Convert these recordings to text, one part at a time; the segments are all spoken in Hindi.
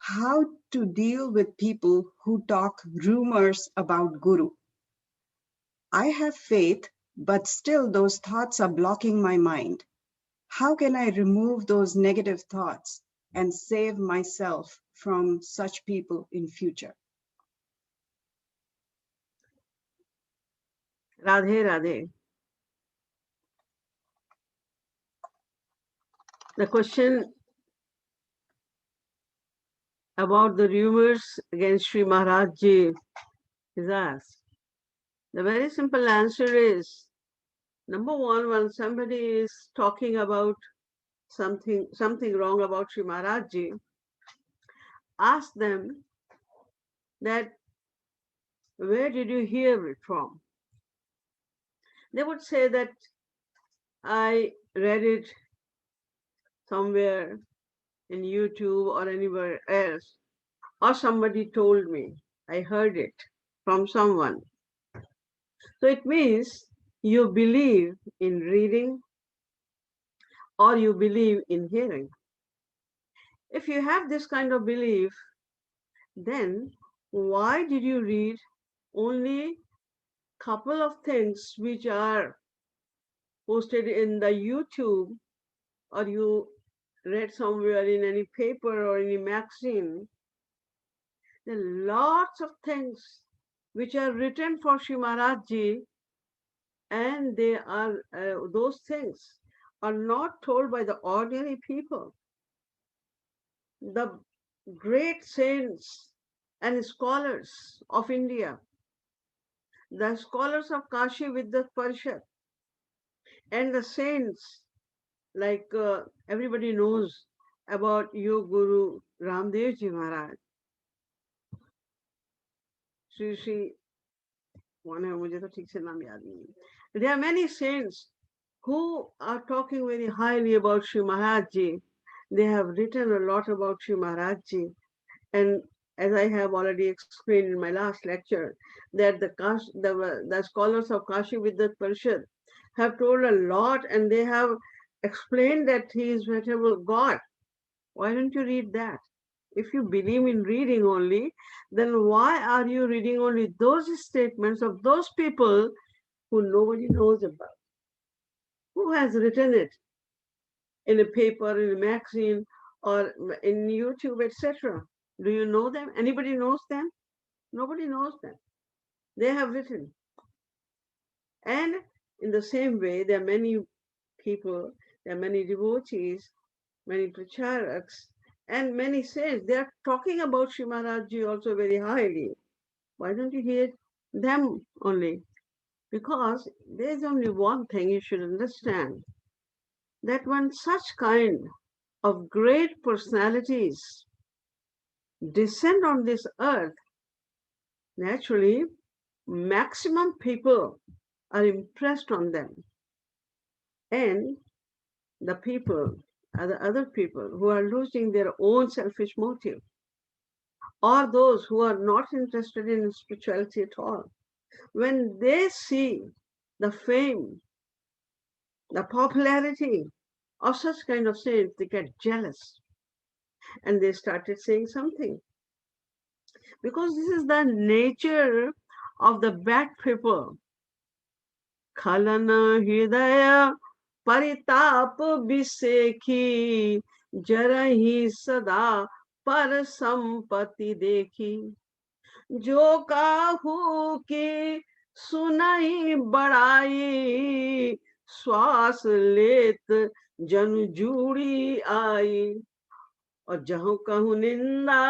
How to deal with people who talk rumors about Guru. I have faith, but still those thoughts are blocking my mind. How can I remove those negative thoughts and save myself from such people in future? Radhe Radhe. The question about the rumors against Sri Maharaj Ji is asked. The very simple answer is, number one, when somebody is talking about something wrong about Sri Maharaj Ji, ask them that where did you hear it from? They would say that I read it somewhere in YouTube or anywhere else, or somebody told me, I heard it from someone. So it means you believe in reading or you believe in hearing. If you have this kind of belief, then why did you read only couple of things which are posted in the YouTube, or you read somewhere in any paper or any magazine? There are lots of things which are written for Sri Maharaj Ji, and they are those things are not told by the ordinary people. The great saints and scholars of India, the scholars of Kashi Vidya Parishad, and the saints, like everybody knows about your Guru Ramdev Ji Maharaj, Sri Sri, one है मुझे तो ठीक से नाम याद नहीं है. There are many saints who are talking very highly about Sri Maharaj Ji. They have written a lot about Sri Maharaj Ji. And as I have already explained in my last lecture, that the scholars of Kashi Vidya Parishad have told a lot, and they have explained that he is veritable God. Why don't you read that? If you believe in reading only, then why are you reading only those statements of those people who nobody knows about? Who has written it in a paper, in a magazine, or in YouTube, etc.? Do you know them? Anybody knows them? Nobody knows them. They have written. And in the same way, there are many people, there are many devotees, many pracharaks, and many saints. They are talking about Sri Maharaj Ji also very highly. Why don't you hear them only? Because there's only one thing you should understand, that when such kind of great personalities descend on this earth, naturally, maximum people are impressed on them. And the people, the other people who are losing their own selfish motive, or those who are not interested in spirituality at all, when they see the fame, the popularity of such kind of saints, they get jealous and they started saying something. Because this is the nature of the bad people. Khalana hridaya परिताप Bisekhi Jarhi सदा पर संपत्ति देखी जो काहू की सुनई बड़ाई श्वास लेत जन जूड़ी आई और जहु कहूँ निंदा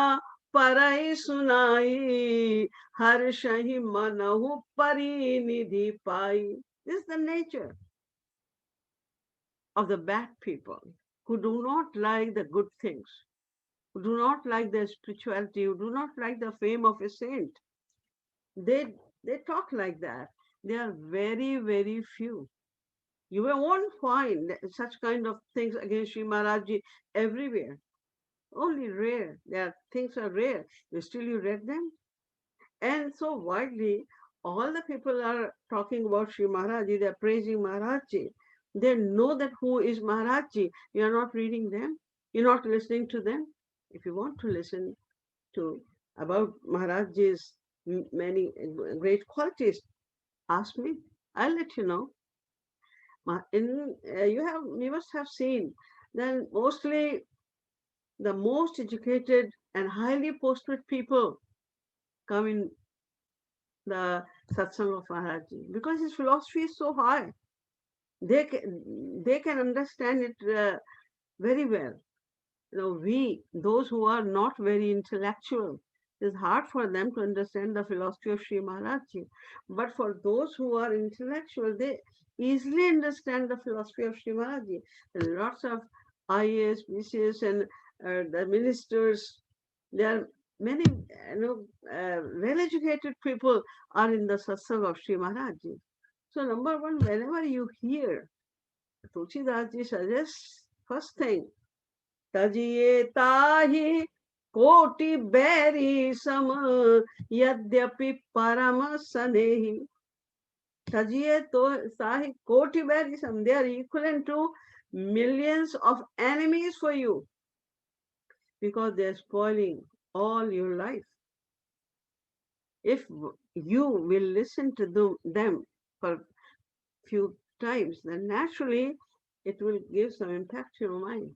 परई सुनाई हर सही मनहु परिनिधि पाई. This is the nature of the bad people who do not like the good things, who do not like the spirituality, who do not like the fame of a saint. They talk like that. They are very, very few. You won't find such kind of things against Sri Maharaj Ji everywhere. Only rare. Their things are rare. Still you read them? And so widely, all the people are talking about Sri Maharaj Ji, they're praising Maharaj Ji. They know that who is Maharaj Ji. You are not reading them. You're not listening to them. If you want to listen, to about Maharajji's many great qualities, ask me. I'll let you know. You must have seen then mostly the most educated and highly posted people come in the satsang of Maharajji because his philosophy is so high. They can understand it very well. Those who are not very intellectual, it's hard for them to understand the philosophy of Sri Maharajji. But for those who are intellectual, they easily understand the philosophy of Sri Maharajji. Lots of IAS, BCS, and the ministers, there are many well-educated people are in the satsang of Sri Maharajji. So number one, whenever you hear Tulsidas ji suggests, first thing, तजिए ताहि कोटि बैरी सम यद्यपि परम सनेहि. तजिए तो ताहि कोटि बैरी सम. They are equivalent to millions of enemies for you because they are spoiling all your life. If you will listen to them for few times, then naturally it will give some impact to your mind.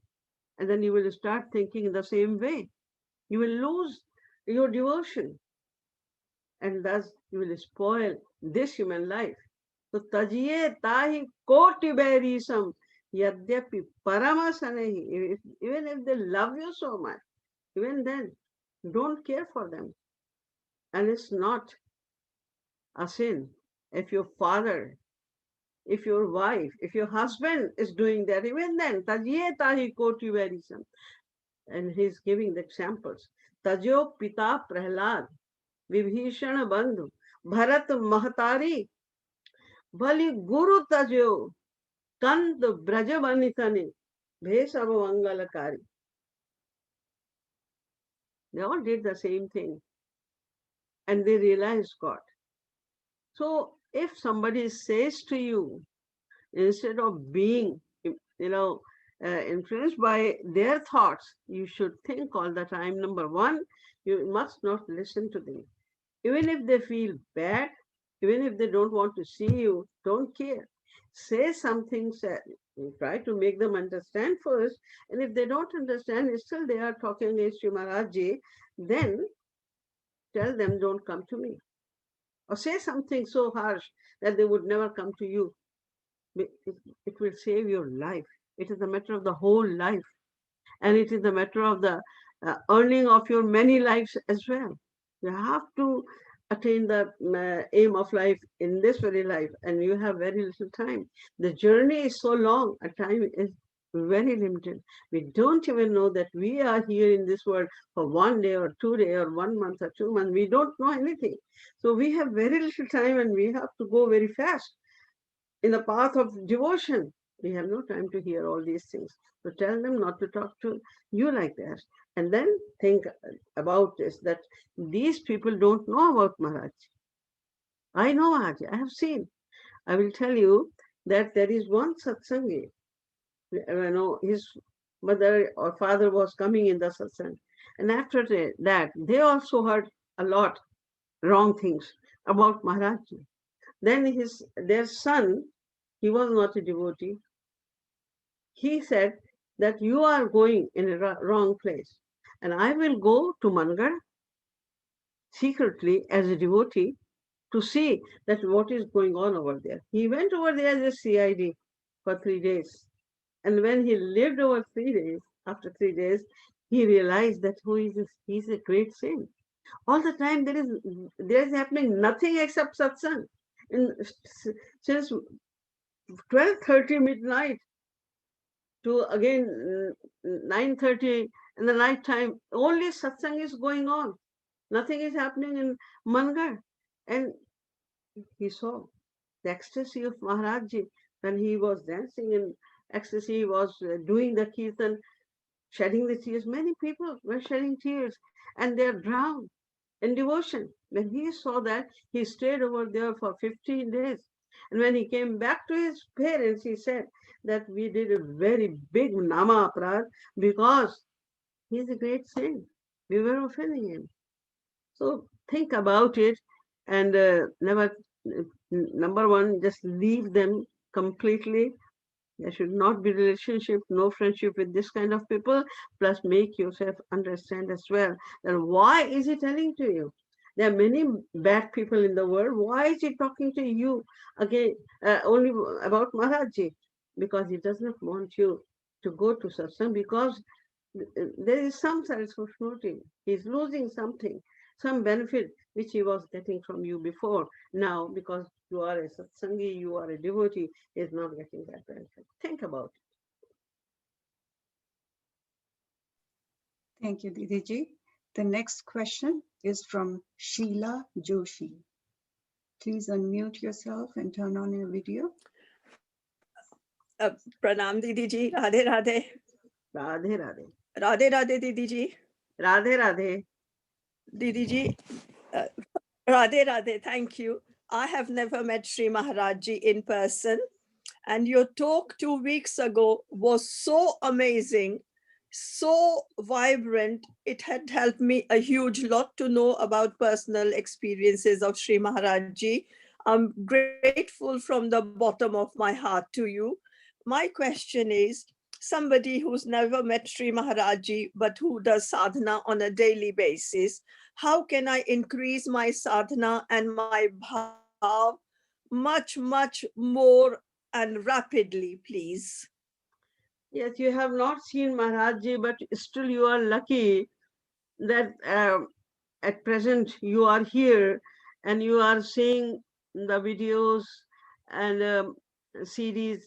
And then you will start thinking in the same way. You will lose your devotion. And thus you will spoil this human life. So tajiye tahi koti bairisam yadyapi paramasanehi. Even if they love you so much, even then, don't care for them. And it's not a sin if your father, if your wife, if your husband is doing that, even then, tajiye tahi koti bairisam. And he's giving the examples. Tajo pita prahlad, Vibhishan बंधु भरत महतारी भली गुरु तजो कंद ब्रज बनितने भेष अब मंगलकारी. They all did the same thing and they realized God. So if somebody says to you, instead of being influenced by their thoughts, you should think all the time. Number one, you must not listen to them. Even if they feel bad, even if they don't want to see you, don't care. Say something, try to make them understand first. And if they don't understand, still they are talking against Sri Maharajji, then tell them, don't come to me. Or say something so harsh that they would never come to you. It will save your life. It is a matter of the whole life. And it is a matter of the earning of your many lives as well. You have to attain the aim of life in this very life, and you have very little time. The journey is so long, our time is very limited. We don't even know that we are here in this world for 1 day or 2 days or 1 month or 2 months. We don't know anything. So we have very little time and we have to go very fast in the path of devotion. We have no time to hear all these things. So tell them not to talk to you like that. And then think about this, that these people don't know about Maharaj. I know Maharaj, I have seen. I will tell you that there is one satsangi, his mother or father was coming in the satsang. And after that, they also heard a lot wrong things about Maharaj. Then their son, he was not a devotee. He said that you are going in a wrong place. And I will go to Mangar secretly as a devotee to see that what is going on over there. He went over there as a CID for 3 days. And when he lived over 3 days, after 3 days, he realized that who is this? He's a great saint. All the time there is happening nothing except satsang. Since 12:30 midnight to again 9:30 in the night time, only satsang is going on. Nothing is happening in Mangar. And he saw the ecstasy of Maharajji when he was dancing in ecstasy, he was doing the kirtan, shedding the tears. Many people were shedding tears and they are drowned in devotion. When he saw that, he stayed over there for 15 days. And when he came back to his parents, he said that we did a very big nama aparad because he is a great saint. We were offending him. So think about it, and never, number one, just leave them completely. There should not be relationship, no friendship with this kind of people. Plus, make yourself understand as well that why is he telling to you? There are many bad people in the world. Why is he talking to you again only about Maharajji? Because he does not want you to go to satsang, because there is some satisfaction. He's losing something, some benefit which he was getting from you before. Now, because you are a satsangi, you are a devotee, is not getting that benefit. Think about it. Thank you, Didiji. The next question is from Sheila Joshi. Please unmute yourself and turn on your video. Pranam Didi ji, Radhe Radhe. Radhe Radhe. Radhe Radhe Didi ji. Radhe Radhe. Didi ji, Radhe Radhe, thank you. I have never met Sri Maharaj Ji in person, and your talk 2 weeks ago was so amazing, so vibrant. It had helped me a huge lot to know about personal experiences of Sri Maharaj Ji. I'm grateful from the bottom of my heart to you. My question is, somebody who's never met Sri Maharaj Ji, but who does sadhana on a daily basis, how can I increase my sadhana and my bhav much, much more and rapidly, please? Yes, you have not seen Maharaj Ji, but still you are lucky that at present you are here and you are seeing the videos and CD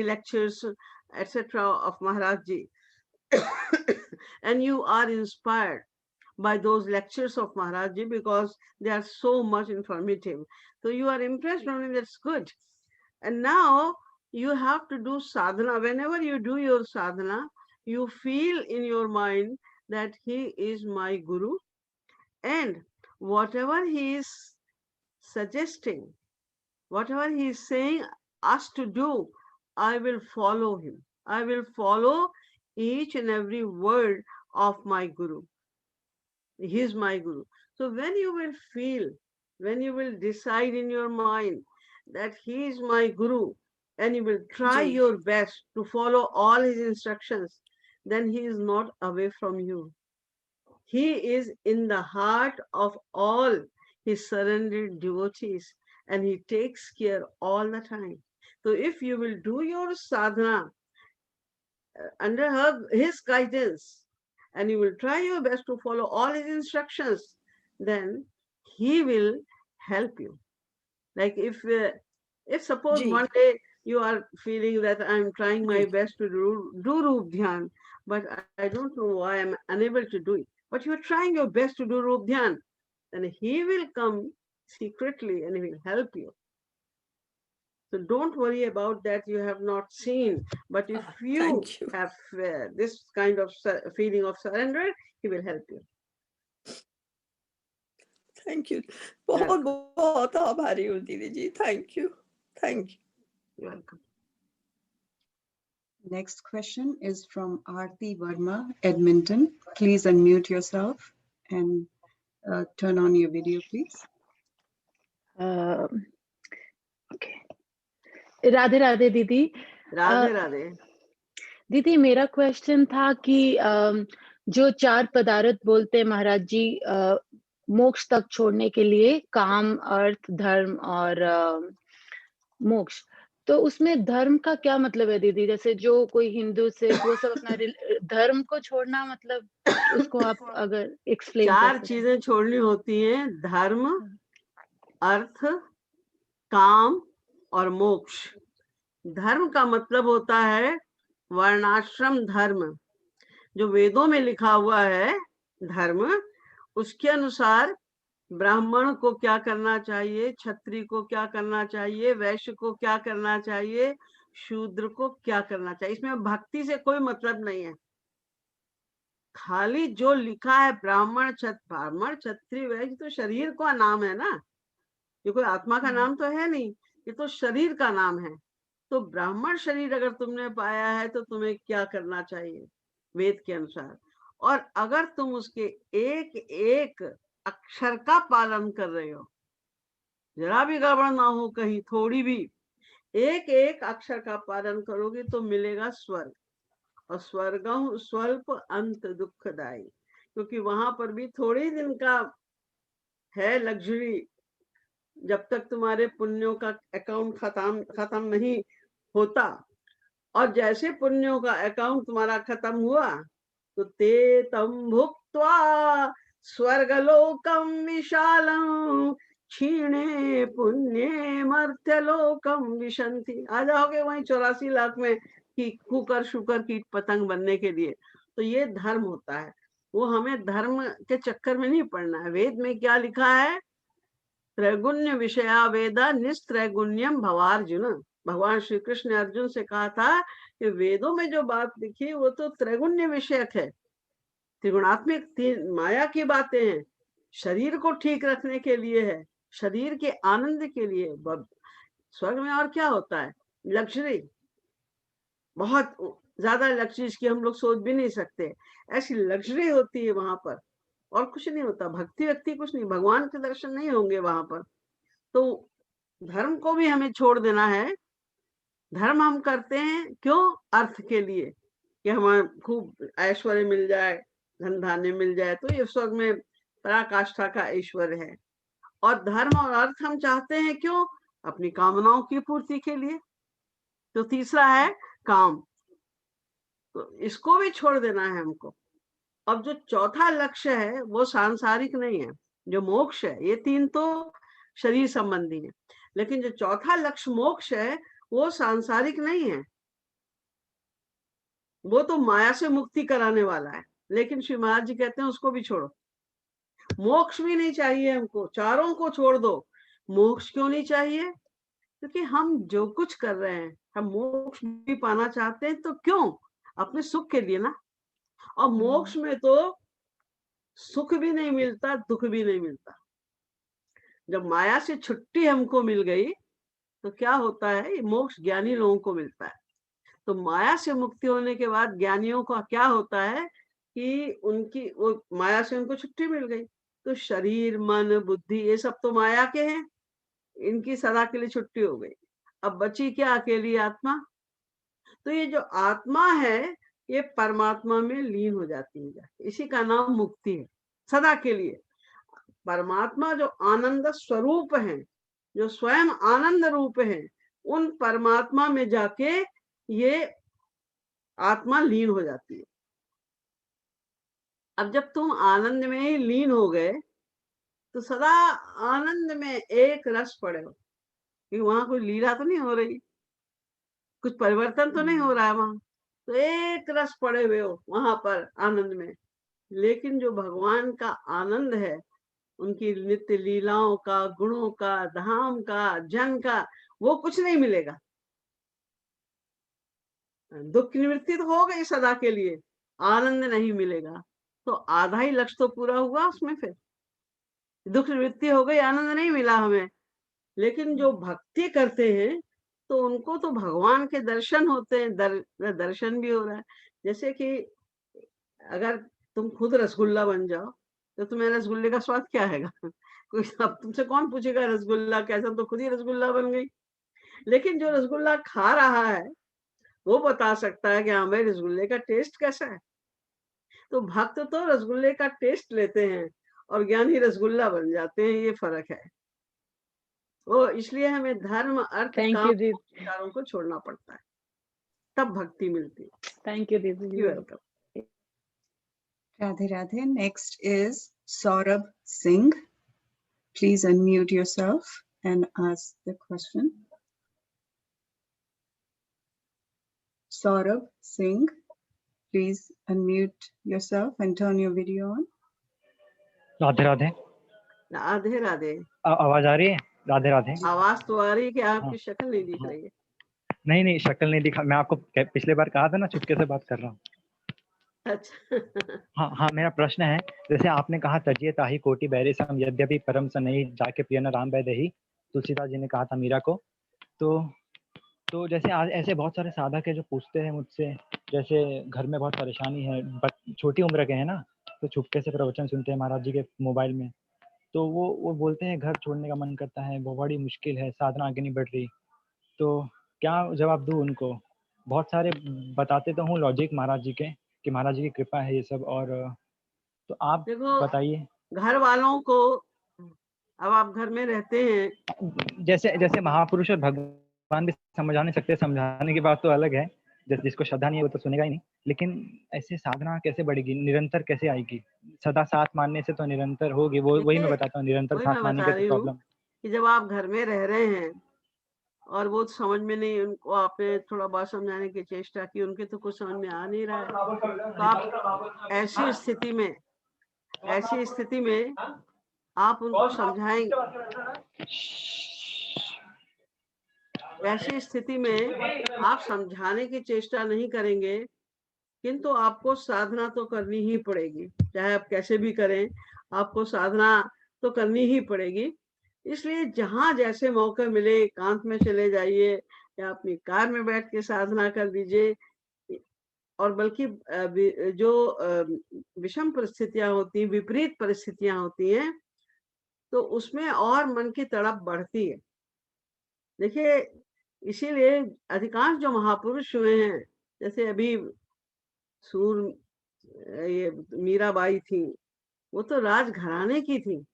lectures, etc. of Maharaj Ji. And you are inspired by those lectures of Maharaj Ji because they are so much informative. So you are impressed on it, that's good. And now you have to do sadhana. Whenever you do your sadhana, you feel in your mind that he is my guru, and whatever he is suggesting, whatever he is saying us to do, I will follow him. I will follow each and every word of my guru. He is my guru. So when you will feel, when you will decide in your mind that he is my guru, and you will try Ji. your best to follow all his instructions, then he is not away from you. He is in the heart of all his surrendered devotees, and he takes care all the time. So if you will do your sadhana under his guidance, and you will try your best to follow all his instructions, then he will help you. Like if suppose Ji. one day you are feeling that I'm trying my best to do Roop Dhyan, but I don't know why I'm unable to do it. But you're trying your best to do Roop Dhyan, then he will come secretly and he will help you. So don't worry about that you have not seen. But if you have this kind of feeling of surrender, he will help you. Thank you. बहुत बहुत आभारी हूँ दीदी जी. Thank you. Thank you. You're welcome. Next question is from Aarti Verma, Edmonton. Please unmute yourself and turn on your video, please. Okay. Radhe Radhe दीदी. राधे राधे. दीदी मेरा क्वेश्चन था कि जो 4 पदार्थ बोलते हैं महाराज जी मोक्ष तक छोड़ने के लिए, काम, अर्थ, धर्म और मोक्ष, तो उसमें धर्म का क्या मतलब है दीदी? जैसे जो कोई हिंदू से वो सब अपना धर्म को छोड़ना, मतलब उसको आप अगर एक्सप्लेन कर 4 चीजें छोड़नी होती हैं: धर्म, अर्थ, काम और मोक्ष। धर्म का मतलब होता है वर्णाश्रम धर्म, जो वेदों में लिखा हुआ है धर्म, उसके अनुसार ब्राह्मण को क्या करना चाहिए, क्षत्रिय को क्या करना चाहिए, वैश्य को क्या करना चाहिए, शूद्र को क्या करना चाहिए। इसमें भक्ति से कोई मतलब नहीं है। खाली जो लिखा है ब्राह्मण क्षत्रिय वैश्य, तो शरीर का नाम है ना, ये कोई आत्मा का नाम तो है नहीं, ये तो शरीर का नाम है। तो ब्राह्मण शरीर अगर तुमने पाया है तो तुम्हें क्या करना चाहिए वेद के अनुसार, और अगर तुम उसके एक एक अक्षर का पालन कर रहे हो, जरा भी गड़बड़ ना हो कहीं, थोड़ी भी, एक एक अक्षर का पालन करोगे तो मिलेगा स्वर्ग। और स्वर्गम स्वल्प अंत दुखदाई, क्योंकि वहां पर भी थोड़े दिन का है लग्जरी, जब तक तुम्हारे पुण्यों का अकाउंट खत्म नहीं होता। और जैसे पुण्यों का अकाउंट तुम्हारा खत्म हुआ तो ते तम भुक्त्वा स्वर्गलोकम विशालम क्षीणे पुण्ये मर्त्यलोकम विशंति। आ जाओगे वहीं 84 लाख में कि कुकर शुकर कीट पतंग बनने के लिए। तो ये धर्म होता है, वो हमें धर्म के चक्कर में नहीं पड़ना है। वेद में क्या लिखा है? त्रैगुण्य विषया वेदा निस्त्रैगुण्यम भवार्जुन। भगवान श्री कृष्ण ने अर्जुन से कहा था कि वेदों में जो बात लिखी वो तो त्रैगुण्य विषयक है, त्रिगुणात्मक माया की बातें हैं, शरीर को ठीक रखने के लिए है, शरीर के आनंद के लिए। स्वर्ग में और क्या होता है? लग्जरी, बहुत ज्यादा लग्जरीज की हम लोग सोच भी नहीं सकते, ऐसी लग्जरी होती है वहां पर। और कुछ नहीं होता, भक्ति व्यक्ति कुछ नहीं, भगवान के दर्शन नहीं होंगे वहां पर। तो धर्म को भी हमें छोड़ देना है। धर्म हम करते हैं क्यों? अर्थ के लिए, कि हमें खूब ऐश्वर्य मिल जाए, धन धान्य मिल जाए, तो ये स्वर्ग में पराकाष्ठा का ऐश्वर्य है। और धर्म और अर्थ हम चाहते हैं क्यों? अपनी कामनाओं की पूर्ति के लिए। तो तीसरा है काम, तो इसको भी छोड़ देना है हमको। अब जो चौथा लक्ष्य है वो सांसारिक नहीं है, जो मोक्ष है। ये तीन तो शरीर संबंधी है, लेकिन जो चौथा लक्ष्य मोक्ष है वो सांसारिक नहीं है, वो तो माया से मुक्ति कराने वाला है। लेकिन श्री महाराज जी कहते हैं उसको भी छोड़ो, मोक्ष भी नहीं चाहिए हमको, चारों को छोड़ दो। मोक्ष क्यों नहीं चाहिए? क्योंकि हम जो कुछ कर रहे हैं, हम मोक्ष भी पाना चाहते हैं, तो क्यों? अपने सुख के लिए ना। और मोक्ष में तो सुख भी नहीं मिलता, दुख भी नहीं मिलता। जब माया से छुट्टी हमको मिल गई तो क्या होता है? ये मोक्ष ज्ञानी लोगों को मिलता है। तो माया से मुक्ति होने के बाद ज्ञानियों का क्या होता है कि उनकी वो माया से उनको छुट्टी मिल गई, तो शरीर मन बुद्धि ये सब तो माया के हैं, इनकी सदा के लिए छुट्टी हो गई। अब बची क्या? अकेली आत्मा। तो ये जो आत्मा है ये परमात्मा में लीन हो जाती है, इसी का नाम मुक्ति है, सदा के लिए। परमात्मा जो आनंद स्वरूप है, जो स्वयं आनंद रूप है, उन परमात्मा में जाके ये आत्मा लीन हो जाती है। अब जब तुम आनंद में ही लीन हो गए तो सदा आनंद में एक रस पड़े हो, कि वहां कोई लीला तो नहीं हो रही, कुछ परिवर्तन तो नहीं हो रहा है वहां, तो एक रस पड़े हुए हो वहां पर आनंद में। लेकिन जो भगवान का आनंद है, उनकी नित्य लीलाओं का, गुणों का, धाम का, जन का, वो कुछ नहीं मिलेगा। दुख की निवृत्ति तो हो गई सदा के लिए, आनंद नहीं मिलेगा, तो आधा ही लक्ष्य तो पूरा हुआ उसमें। फिर दुख निवृत्ति हो गई, आनंद नहीं मिला हमें। लेकिन जो भक्ति करते हैं तो उनको तो भगवान के दर्शन होते हैं, दर्शन भी हो रहा है। जैसे कि अगर तुम खुद रसगुल्ला बन जाओ तो तुम्हें रसगुल्ले का स्वाद क्या आएगा? कोई, अब तुमसे कौन पूछेगा रसगुल्ला कैसा, तो खुद ही रसगुल्ला बन गई। लेकिन जो रसगुल्ला खा रहा है वो बता सकता है कि हाँ भाई रसगुल्ले का टेस्ट कैसा है। तो भक्त तो रसगुल्ले का टेस्ट लेते हैं और ज्ञानी रसगुल्ला बन जाते हैं, ये फर्क है। वो इसलिए हमें धर्म अर्थ काम विचारों को छोड़ना पड़ता है, तब भक्ति मिलती है। थैंक यू दीदी। Welcome. Radhe Radhe. Next is Saurabh Singh. Please unmute yourself and ask the question. Saurabh Singh, please unmute yourself and turn your video on. Radhe Radhe. Radhe Radhe. आवाज आ रही है? राधे राधे। आवाज तो आ रही है कि आपकी शक्ल नहीं दिख रही है। नहीं शक्ल नहीं दिखा, मैं आपको पिछले बार कहा था ना चुपके से बात कर रहा हूँ। अच्छा। हाँ, मेरा प्रश्न है, जैसे आपने कहा तजिए ताही कोटि बैरे सम यद्यपि परम स नहीं जाके पियन राम वै दही, तुलसीदास जी ने कहा था मीरा को। तो तो जैसे आज ऐसे बहुत सारे साधक है जो पूछते हैं मुझसे, जैसे घर में बहुत परेशानी है, छोटी उम्र के हैं ना, तो चुपके से प्रवचन सुनते हैं महाराज जी के मोबाइल में, तो वो बोलते हैं घर छोड़ने का मन करता है, वो बड़ी मुश्किल है, साधना आगे नहीं बढ़ रही, तो क्या जवाब दूँ उनको? बहुत सारे बताते तो हूँ लॉजिक महाराज जी के, कि महाराज जी की कृपा है ये सब, और तो आप देखो, बताइए। घर वालों को, अब आप घर में रहते हैं, जैसे जैसे महापुरुष और भगवान भी समझा नहीं सकते, समझाने की बात तो अलग है, जिसको श्रद्धा नहीं है वो तो सुनेगा ही नहीं, लेकिन ऐसे साधना कैसे बढ़ेगी, निरंतर कैसे आएगी? सदा साथ मानने से तो निरंतर होगी, वो वही मैं देखिए बताता हूँ, निरंतर वही साथ मैं मानने बता के तो रही हूँ प्रॉब्लम। कि जब आप घर में रह रहे हैं और वो समझ में नहीं, उनको आपने थोड़ा बहुत समझाने की चेष्टा की, उनके तो कुछ समझ में आ नहीं रहा है, तो आप ऐसी स्थिति में आप उनको समझाएंगे, ऐसी स्थिति में आप समझाने की चेष्टा नहीं करेंगे, किंतु आपको साधना तो करनी ही पड़ेगी, चाहे आप कैसे भी करें, आपको साधना तो करनी ही पड़ेगी। इसलिए जहां जैसे मौका मिले एकांत में चले जाइए या अपनी कार में बैठ के साधना कर दीजिए, और बल्कि जो विषम परिस्थितियां होती हैं, विपरीत परिस्थितियां होती हैं, तो उसमें और मन की तड़प बढ़ती है। देखिए, इसीलिए अधिकांश जो महापुरुष हुए हैं, जैसे अभी सूर ये मीराबाई थी, वो तो राजघराने की थी,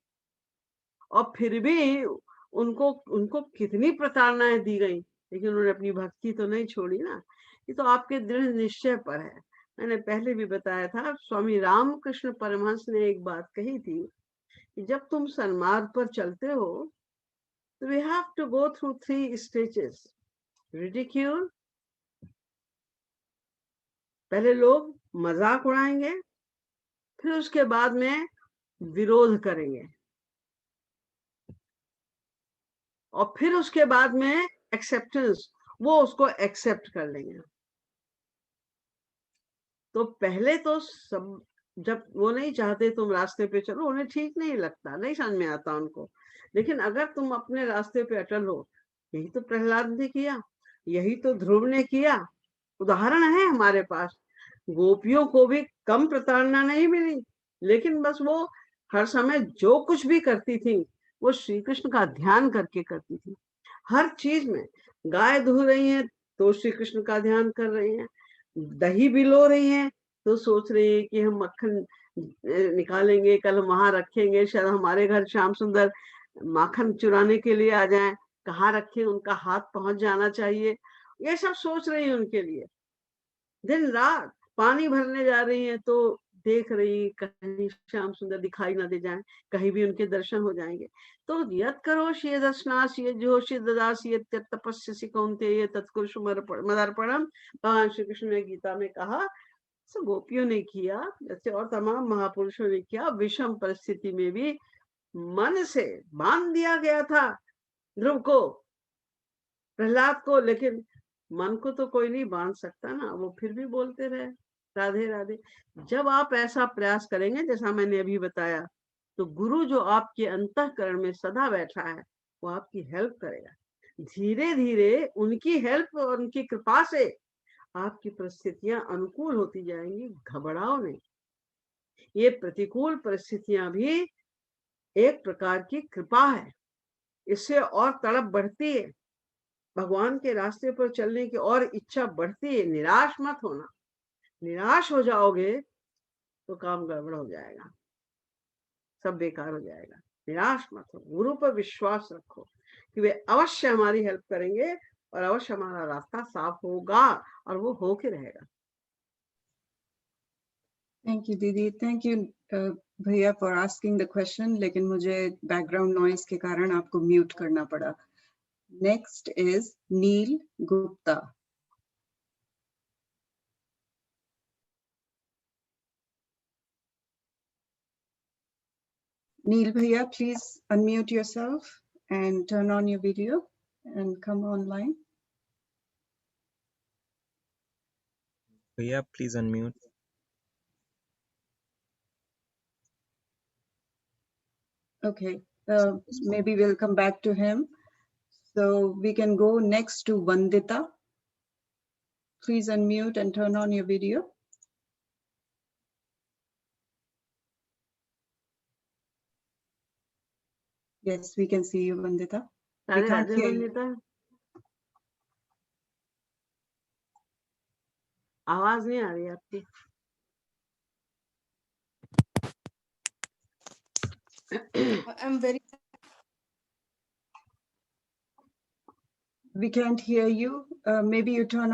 और फिर भी उनको उनको कितनी प्रताड़नाएं दी गई, लेकिन उन्होंने अपनी भक्ति तो नहीं छोड़ी ना। ये तो आपके दृढ़ निश्चय पर है। मैंने पहले भी बताया था, स्वामी रामकृष्ण परमहंस ने एक बात कही थी कि जब तुम सन्मार्ग पर चलते हो तो we have to go through 3 stages. Ridicule, पहले लोग मजाक उड़ाएंगे, फिर उसके बाद में विरोध करेंगे, और फिर उसके बाद में एक्सेप्टेंस, वो उसको एक्सेप्ट कर लेंगे। तो पहले तो सब, जब वो नहीं चाहते तुम रास्ते पे चलो, उन्हें ठीक नहीं लगता, नहीं समझ में आता उनको, लेकिन अगर तुम अपने रास्ते पे अटल हो, यही तो प्रहलाद ने किया, यही तो ध्रुव ने किया, उदाहरण है हमारे पास। गोपियों को भी कम प्रताड़ना नहीं मिली, लेकिन बस वो हर समय जो कुछ भी करती थी, वो श्री कृष्ण का ध्यान करके करती थी। हर चीज में, गाय धो रही हैं तो श्री कृष्ण का ध्यान कर रही हैं, दही बिलो रही हैं तो सोच रही है कि हम मक्खन निकालेंगे, कल वहां रखेंगे, शायद हमारे घर श्याम सुंदर माखन चुराने के लिए आ जाएं, कहाँ रखें, उनका हाथ पहुंच जाना चाहिए, ये सब सोच रही है उनके लिए। दिन रात पानी भरने जा रही हैं तो देख रही कहीं श्याम सुंदर दिखाई ना दे जाए, कहीं भी उनके दर्शन हो जाएंगे। तो यत करोष ये दर्शनाश ये जोश ये ददास ये तपस्या कौनते ये तत्कुरुष मदर्पणम, भगवान श्री कृष्ण ने गीता में कहा। सो गोपियों ने किया, जैसे और तमाम महापुरुषों ने किया, विषम परिस्थिति में भी मन से बांध दिया गया था ध्रुव को, प्रहलाद को, लेकिन मन को तो कोई नहीं बांध सकता ना, वो फिर भी बोलते रहे राधे राधे। जब आप ऐसा प्रयास करेंगे जैसा मैंने अभी बताया, तो गुरु जो आपके अंतःकरण में सदा बैठा है, वो आपकी हेल्प करेगा। धीरे धीरे उनकी हेल्प और उनकी कृपा से आपकी परिस्थितियां अनुकूल होती जाएंगी। घबराओ नहीं, ये प्रतिकूल परिस्थितियां भी एक प्रकार की कृपा है, इससे और तड़प बढ़ती है, भगवान के रास्ते पर चलने की और इच्छा बढ़ती है। निराश मत होना, निराश हो जाओगे तो काम गड़बड़ हो जाएगा, सब बेकार हो जाएगा। निराश मत हो, गुरु पर विश्वास रखो कि वे अवश्य हमारी हेल्प करेंगे और अवश्य हमारा रास्ता साफ होगा, और वो हो के रहेगा। थैंक यू दीदी, थैंक यू भैया फॉर आस्किंग द क्वेश्चन, लेकिन मुझे बैकग्राउंड नॉइज के कारण आपको म्यूट करना पड़ा। Next is Neil Gupta. Neil Bhaiya, please unmute yourself and turn on your video and come online. Bhaiya, please unmute. Okay, maybe we'll come back to him. So we can go next to Vandita. Please unmute and turn on your video. Yes, we can see you, Vandita. We Radhe can't Radhe hear you. Vandita, आवाज नहीं आ रही आपकी। I'm very We can't hear you. Maybe you turn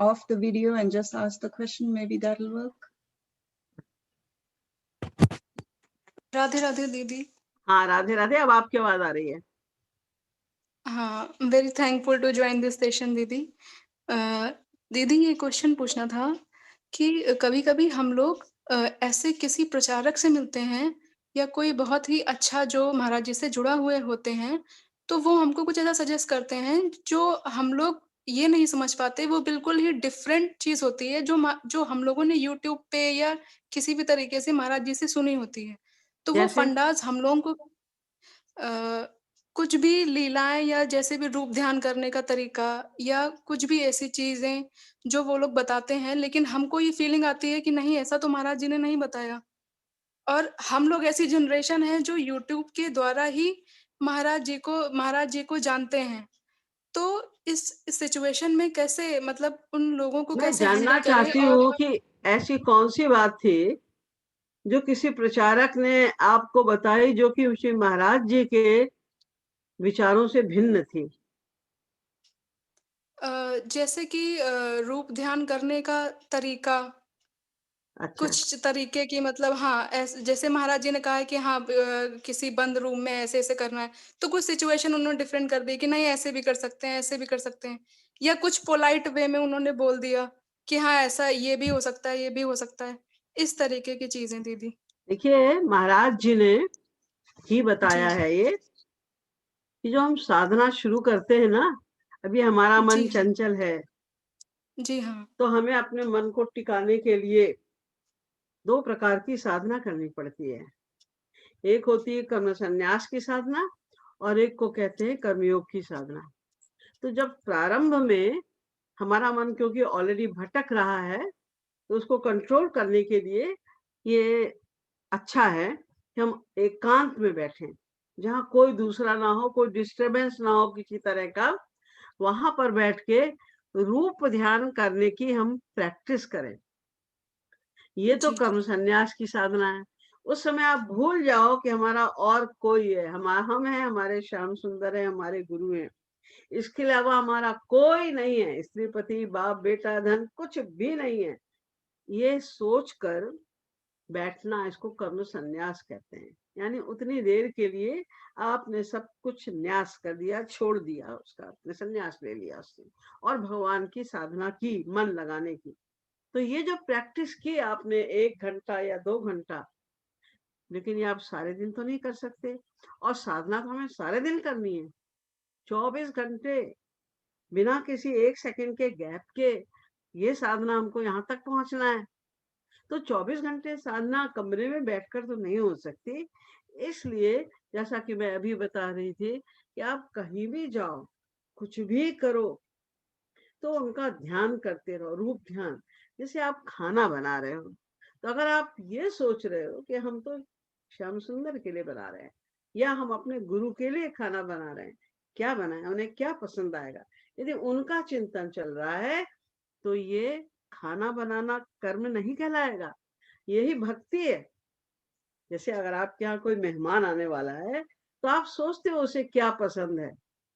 off the video and just ask the question. Maybe that'll work. Radhe Radhe दीदी। हाँ राधे राधे, अब आपकी आवाज आ रही है। हाँ, very thankful to join this session दीदी। दीदी ये क्वेश्चन पूछना था कि कभी-कभी हम लोग ऐसे किसी प्रचारक से मिलते हैं या कोई बहुत ही अच्छा जो महाराज जी से जुड़ा हुए होते हैं, तो वो हमको कुछ ऐसा सजेस्ट करते हैं जो हम लोग ये नहीं समझ पाते, वो बिल्कुल ही डिफरेंट चीज़ होती है जो हम लोगों ने यूट्यूब पे या किसी भी तरीके से महाराज जी से सुनी होती है। तो वो जैसे फंडास हम लोगों को कुछ भी लीलाएँ या जैसे भी रूप ध्यान करने का तरीका या कुछ भी ऐसी चीज़ें जो वो लोग बताते हैं, लेकिन हमको ये फीलिंग आती है कि नहीं ऐसा तो महाराज जी ने नहीं बताया। और हम लोग ऐसी जनरेशन है जो यूट्यूब के द्वारा ही महाराज जी को जानते हैं। तो इस सिचुएशन में कैसे मतलब उन लोगों को मैं कैसे जानना हैंडल करें चाहती और हूँ कि ऐसी कौन सी बात थी जो किसी प्रचारक ने आपको बताई जो कि श्री महाराज जी के विचारों से भिन्न थी। जैसे कि रूप ध्यान करने का तरीका अच्छा, कुछ तरीके की मतलब हाँ, जैसे महाराज जी ने कहा है कि हाँ किसी बंद रूम में ऐसे-ऐसे करना है, तो कुछ सिचुएशन उन्होंने डिफरेंट कर दी कि नहीं ऐसे भी कर सकते हैं, ऐसे भी कर सकते हैं। या कुछ पोलाइट वे में उन्होंने बोल दिया कि हाँ, ऐसा ये भी हो सकता है, ये भी हो सकता है। इस तरीके की चीज़ें दीदी। देखिए महाराज जी ने ही बताया जी, है ये कि जो हम साधना शुरू करते हैं ना, अभी हमारा मन जी हाँ, चंचल है, जी हाँ, तो हमें अपने मन को टिकाने के लिए 2 प्रकार की साधना करनी पड़ती है। एक होती है कर्म संन्यास की साधना और एक को कहते हैं कर्मयोग की साधना। तो जब प्रारंभ में हमारा मन क्योंकि ऑलरेडी भटक रहा है, तो उसको कंट्रोल करने के लिए ये अच्छा है कि हम एकांत में बैठें, जहाँ कोई दूसरा ना हो, कोई डिस्टरबेंस ना हो किसी तरह का। वहां पर बैठ के रूप ध्यान करने की हम प्रैक्टिस करें। ये तो जी, कर्म संन्यास की साधना है। उस समय आप भूल जाओ कि हमारा और कोई है, हम हैं, हमारे श्याम सुंदर है, हमारे गुरु हैं। इसके अलावा हमारा कोई नहीं है, स्त्री पति बाप बेटा धन कुछ भी नहीं है। ये सोचकर बैठना, इसको कर्म संन्यास कहते हैं। यानी उतनी देर के लिए आपने सब कुछ न्यास कर दिया, छोड़ दिया, उसका आपने संन्यास ले लिया उससे और भगवान की साधना की, मन लगाने की। तो ये जो प्रैक्टिस की आपने 1 घंटा या 2 घंटा, लेकिन ये आप सारे दिन तो नहीं कर सकते। और साधना तो हमें सारे दिन करनी है, 24 घंटे बिना किसी 1 सेकंड के गैप के। ये साधना हमको यहाँ तक पहुंचना है, तो 24 घंटे साधना कमरे में बैठकर तो नहीं हो सकती। इसलिए जैसा कि मैं अभी बता रही थी कि आप कहीं भी जाओ, कुछ भी करो, तो उनका ध्यान करते रहो, रूप ध्यान। जैसे आप खाना बना रहे हो, तो अगर आप ये सोच रहे हो कि हम तो श्याम सुंदर के लिए बना रहे हैं या हम अपने गुरु के लिए खाना बना रहे हैं, क्या बनाए, उन्हें क्या पसंद आएगा, यदि उनका चिंतन चल रहा है, तो ये खाना बनाना कर्म नहीं कहलाएगा, यही भक्ति है। जैसे अगर आपके यहाँ कोई मेहमान आने वाला है, तो आप सोचते हो उसे क्या पसंद है,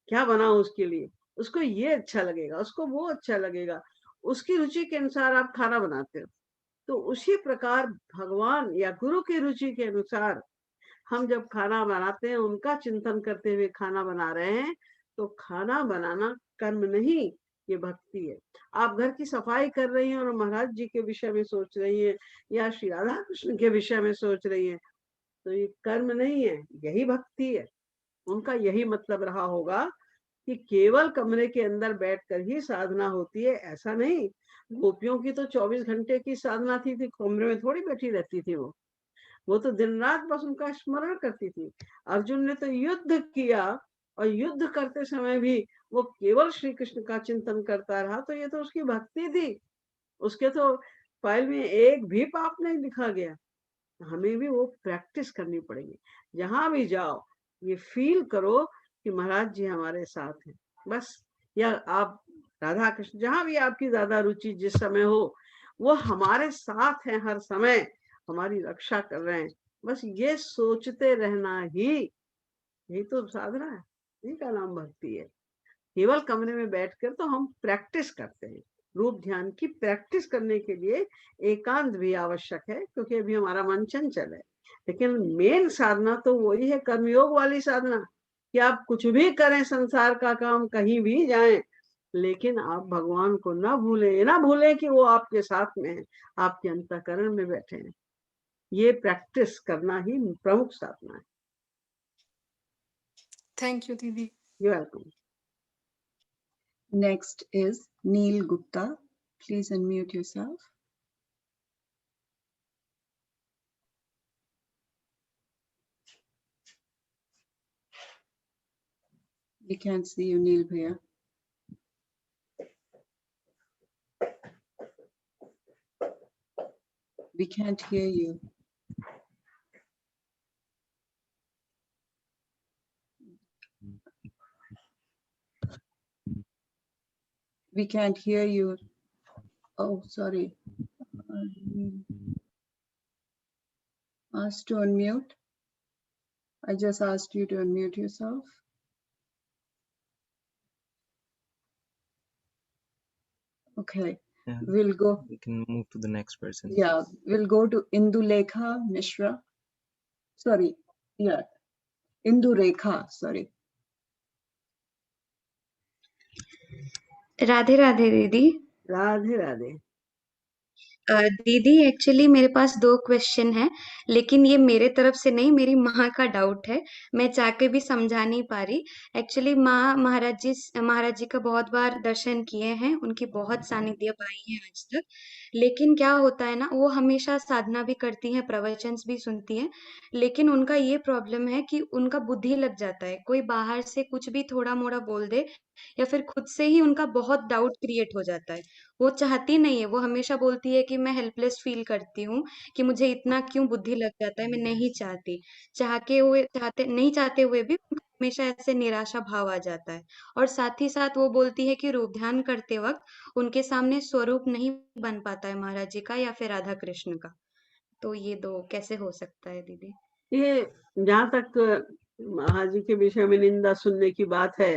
क्या बनाओ उसके लिए, उसको ये अच्छा लगेगा, उसको वो अच्छा लगेगा, उसकी रुचि के अनुसार आप खाना बनाते हो। तो उसी प्रकार भगवान या गुरु की रुचि के अनुसार हम जब खाना बनाते हैं, उनका चिंतन करते हुए खाना बना रहे हैं, तो खाना बनाना कर्म नहीं, ये भक्ति है। आप घर की सफाई कर रही हैं और महाराज जी के विषय में सोच रही हैं या श्री राधा कृष्ण के विषय में सोच रही हैं, तो ये कर्म नहीं है, यही भक्ति है। उनका यही मतलब रहा होगा कि केवल कमरे के अंदर बैठकर ही साधना होती है, ऐसा नहीं। गोपियों की तो 24 घंटे की साधना थी, कमरे में थोड़ी बैठी रहती थी वो तो दिन रात बस उनका स्मरण करती थी। अर्जुन ने तो युद्ध किया और युद्ध करते समय भी वो केवल श्री कृष्ण का चिंतन करता रहा, तो ये तो उसकी भक्ति थी। उसके तो फाइल में एक भी पाप नहीं लिखा गया। हमें भी वो प्रैक्टिस करनी पड़ेगी। जहां भी जाओ ये फील करो कि महाराज जी हमारे साथ हैं बस। या आप राधा कृष्ण, जहां भी आपकी ज्यादा रुचि जिस समय हो, वो हमारे साथ हैं, हर समय हमारी रक्षा कर रहे हैं। बस ये सोचते रहना ही, यही तो साधना है, यही का नाम भक्ति है। केवल कमरे में बैठकर तो हम प्रैक्टिस करते हैं। रूप ध्यान की प्रैक्टिस करने के लिए एकांत भी आवश्यक है, क्योंकि अभी हमारा मन चंचल है। लेकिन मेन साधना तो वही है, कर्मयोग वाली साधना, कि आप कुछ भी करें, संसार का काम, कहीं भी जाएं, लेकिन आप भगवान को ना भूलें, ना भूलें कि वो आपके साथ में है, आपके अंतःकरण में बैठे हैं। ये प्रैक्टिस करना ही प्रमुख साधना है। थैंक यू दीदी। You welcome. Next is Neil Gupta. Please unmute yourself. We can't see you, Neil Bhaiya. We can't hear you. We can't hear you. Oh, sorry. Asked to unmute. I just asked you to unmute yourself. Okay, Yeah, we'll go. we can move to the next person. Yeah, we'll go to Indulekha Mishra. Sorry, yeah, Indulekha, sorry. Radhe Radhe दीदी। राधे राधे। दीदी एक्चुअली मेरे पास 2 क्वेश्चन हैं, लेकिन ये मेरे तरफ से नहीं, मेरी माँ का डाउट है। मैं चाह के भी समझा नहीं पा रही। एक्चुअली माँ महाराज जी का बहुत बार दर्शन किए हैं, उनकी बहुत सानिध्य पाई है आज तक। लेकिन क्या होता है ना, वो हमेशा साधना भी करती हैं, प्रवचन्स भी सुनती हैं, लेकिन उनका ये प्रॉब्लम है कि उनका बुद्धि लग जाता है। कोई बाहर से कुछ भी थोड़ा-मोड़ा बोल दे या फिर खुद से ही उनका बहुत डाउट क्रिएट हो जाता है। वो चाहती नहीं है, वो हमेशा बोलती है कि मैं हेल्पलेस फील करती हूँ, कि मुझे इतना क्यों बुद्धि लग जाता है, मैं नहीं चाहती। नहीं चाहते हुए भी उनको हमेशा ऐसे निराशा भाव आ जाता है। और साथ ही साथ वो बोलती है कि रूप ध्यान करते वक़्त उनके सामने स्वरूप नहीं बन पाता है महाराज जी का या फिर राधा कृष्ण का। तो ये 2 कैसे हो सकता है दीदी? ये जहाँ तक महाराज जी के विषय में निंदा सुनने की बात है,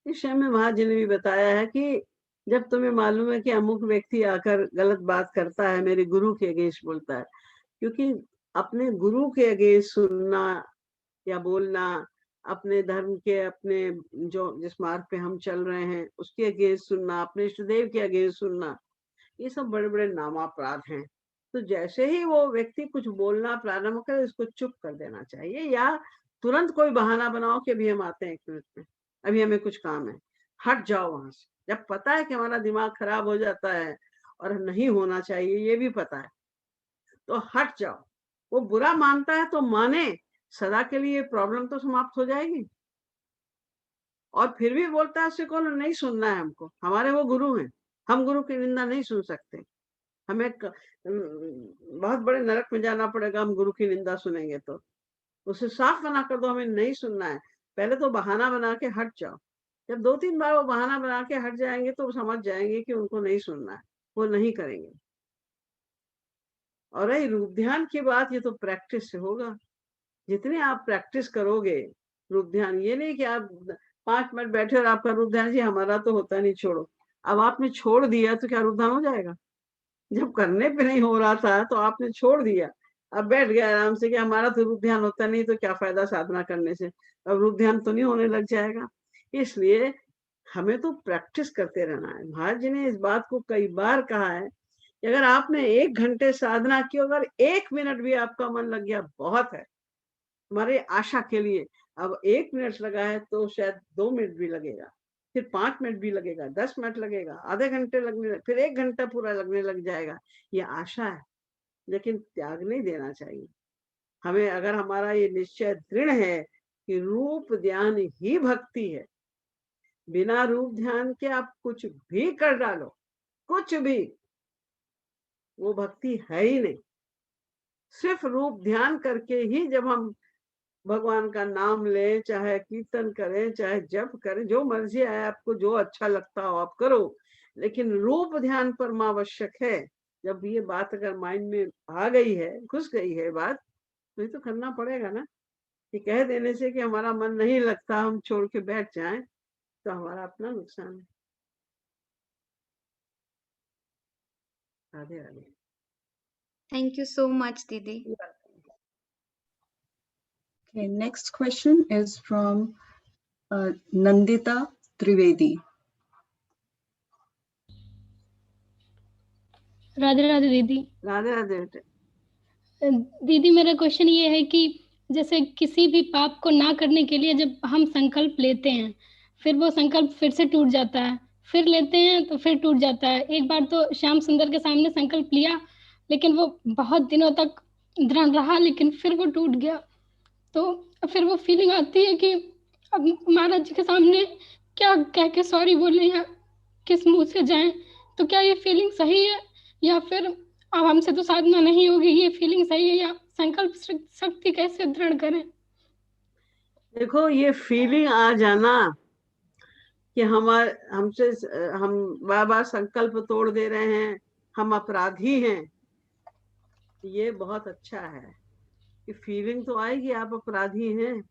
इस विषय में महाराज जी ने भी बताया है कि जब तुम्हें मालूम है कि अमुक व्यक्ति आकर गलत बात करता है, मेरे गुरु के अगेंस्ट बोलता है, क्योंकि अपने गुरु के अगेंस्ट सुनना या बोलना, अपने धर्म के, अपने जो जिस मार्ग पे हम चल रहे हैं उसके अगेंस्ट सुनना, अपने इष्टदेव के अगेंस्ट सुनना, ये सब बड़े बड़े नामापराध हैं। तो जैसे ही वो व्यक्ति कुछ बोलना प्रारंभ करे, उसको चुप कर देना चाहिए, या तुरंत कोई बहाना बनाओ कि अभी हम आते हैं 1 मिनट में, अभी हमें कुछ काम है, हट जाओ वहां से। जब पता है कि हमारा दिमाग खराब हो जाता है और नहीं होना चाहिए, ये भी पता है, तो हट जाओ। वो बुरा मानता है तो माने, सदा के लिए प्रॉब्लम तो समाप्त हो जाएगी। और फिर भी बोलता है उससे कौन नहीं सुनना है हमको, हमारे वो गुरु हैं, हम गुरु की निंदा नहीं सुन सकते, हमें बहुत बड़े नरक में जाना पड़ेगा हम गुरु की निंदा सुनेंगे। तो उसे साफ मना कर दो, हमें नहीं सुनना है। पहले तो बहाना बना के हट जाओ। जब 2-3 बार वो बहाना बना के हट जाएंगे तो समझ जाएंगे कि उनको नहीं सुनना है, वो नहीं करेंगे। और रही रूप ध्यान की बात, ये तो प्रैक्टिस से होगा। जितने आप प्रैक्टिस करोगे रूप ध्यान, ये नहीं कि आप 5 मिनट बैठे और आपका रूप ध्यान जी हमारा तो होता नहीं, छोड़ो। अब आपने छोड़ दिया तो क्या रूप ध्यान हो जाएगा? जब करने पे नहीं हो रहा था तो आपने छोड़ दिया, अब बैठ गया आराम से कि हमारा तो रूप ध्यान होता नहीं, तो क्या फायदा साधना करने से, अब रूप ध्यान तो नहीं होने लग जाएगा। इसलिए हमें तो प्रैक्टिस करते रहना है। महाराज जी ने इस बात को कई बार कहा है कि अगर आपने 1 घंटे साधना की, अगर 1 मिनट भी आपका मन लग गया बहुत है हमारे आशा के लिए। अब 1 मिनट लगा है तो शायद 2 मिनट भी लगेगा, फिर 5 मिनट भी लगेगा, 10 मिनट लगेगा, आधे घंटे लगने लग, फिर 1 घंटा पूरा लगने लग जाएगा। ये आशा है, लेकिन त्याग नहीं देना चाहिए हमें। अगर हमारा ये निश्चय दृढ़ है कि रूप ध्यान ही भक्ति है। बिना रूप ध्यान के आप कुछ भी कर डालो, कुछ भी, वो भक्ति है ही नहीं। सिर्फ रूप ध्यान करके ही जब हम भगवान का नाम लें, चाहे कीर्तन करें, चाहे जप करें, जो मर्जी आए आपको, जो अच्छा लगता हो आप करो, लेकिन रूप ध्यान परमावश्यक है। जब ये बात अगर माइंड में आ गई है, घुस गई है बात, तो ये तो करना पड़ेगा ना। कि कह देने से कि हमारा मन नहीं लगता, हम छोड़ के बैठ जाएं, तो हमारा अपना नुकसान है। Radhe Radhe. Thank you so much दीदी। Okay, next question is from Nandita Trivedi. Radhe Radhe दीदी। राधे राधे बेटे। दीदी मेरा क्वेश्चन ये है कि जैसे किसी भी पाप को ना करने के लिए जब हम संकल्प लेते हैं, फिर वो संकल्प फिर से टूट जाता है, फिर लेते हैं तो फिर टूट जाता है। एक बार तो श्याम सुंदर के सामने संकल्प लिया, लेकिन वो बहुत दिनों तक दृढ़ रहा, लेकिन फिर वो टूट गया। तो फिर वो फीलिंग आती है कि अब महाराज जी के सामने क्या कह के सॉरी बोले या किस मुंह से जाएं। तो क्या ये फीलिंग सही है, या फिर अब हमसे तो साधना नहीं होगी, ये फीलिंग सही है, या संकल्प शक्ति कैसे दृढ़ करें? देखो, ये फीलिंग आ जाना कि हमसे हम बार बार संकल्प तोड़ दे रहे हैं, हम अपराधी हैं, ये बहुत अच्छा है। कि फीलिंग तो आएगी आप अपराधी हैं,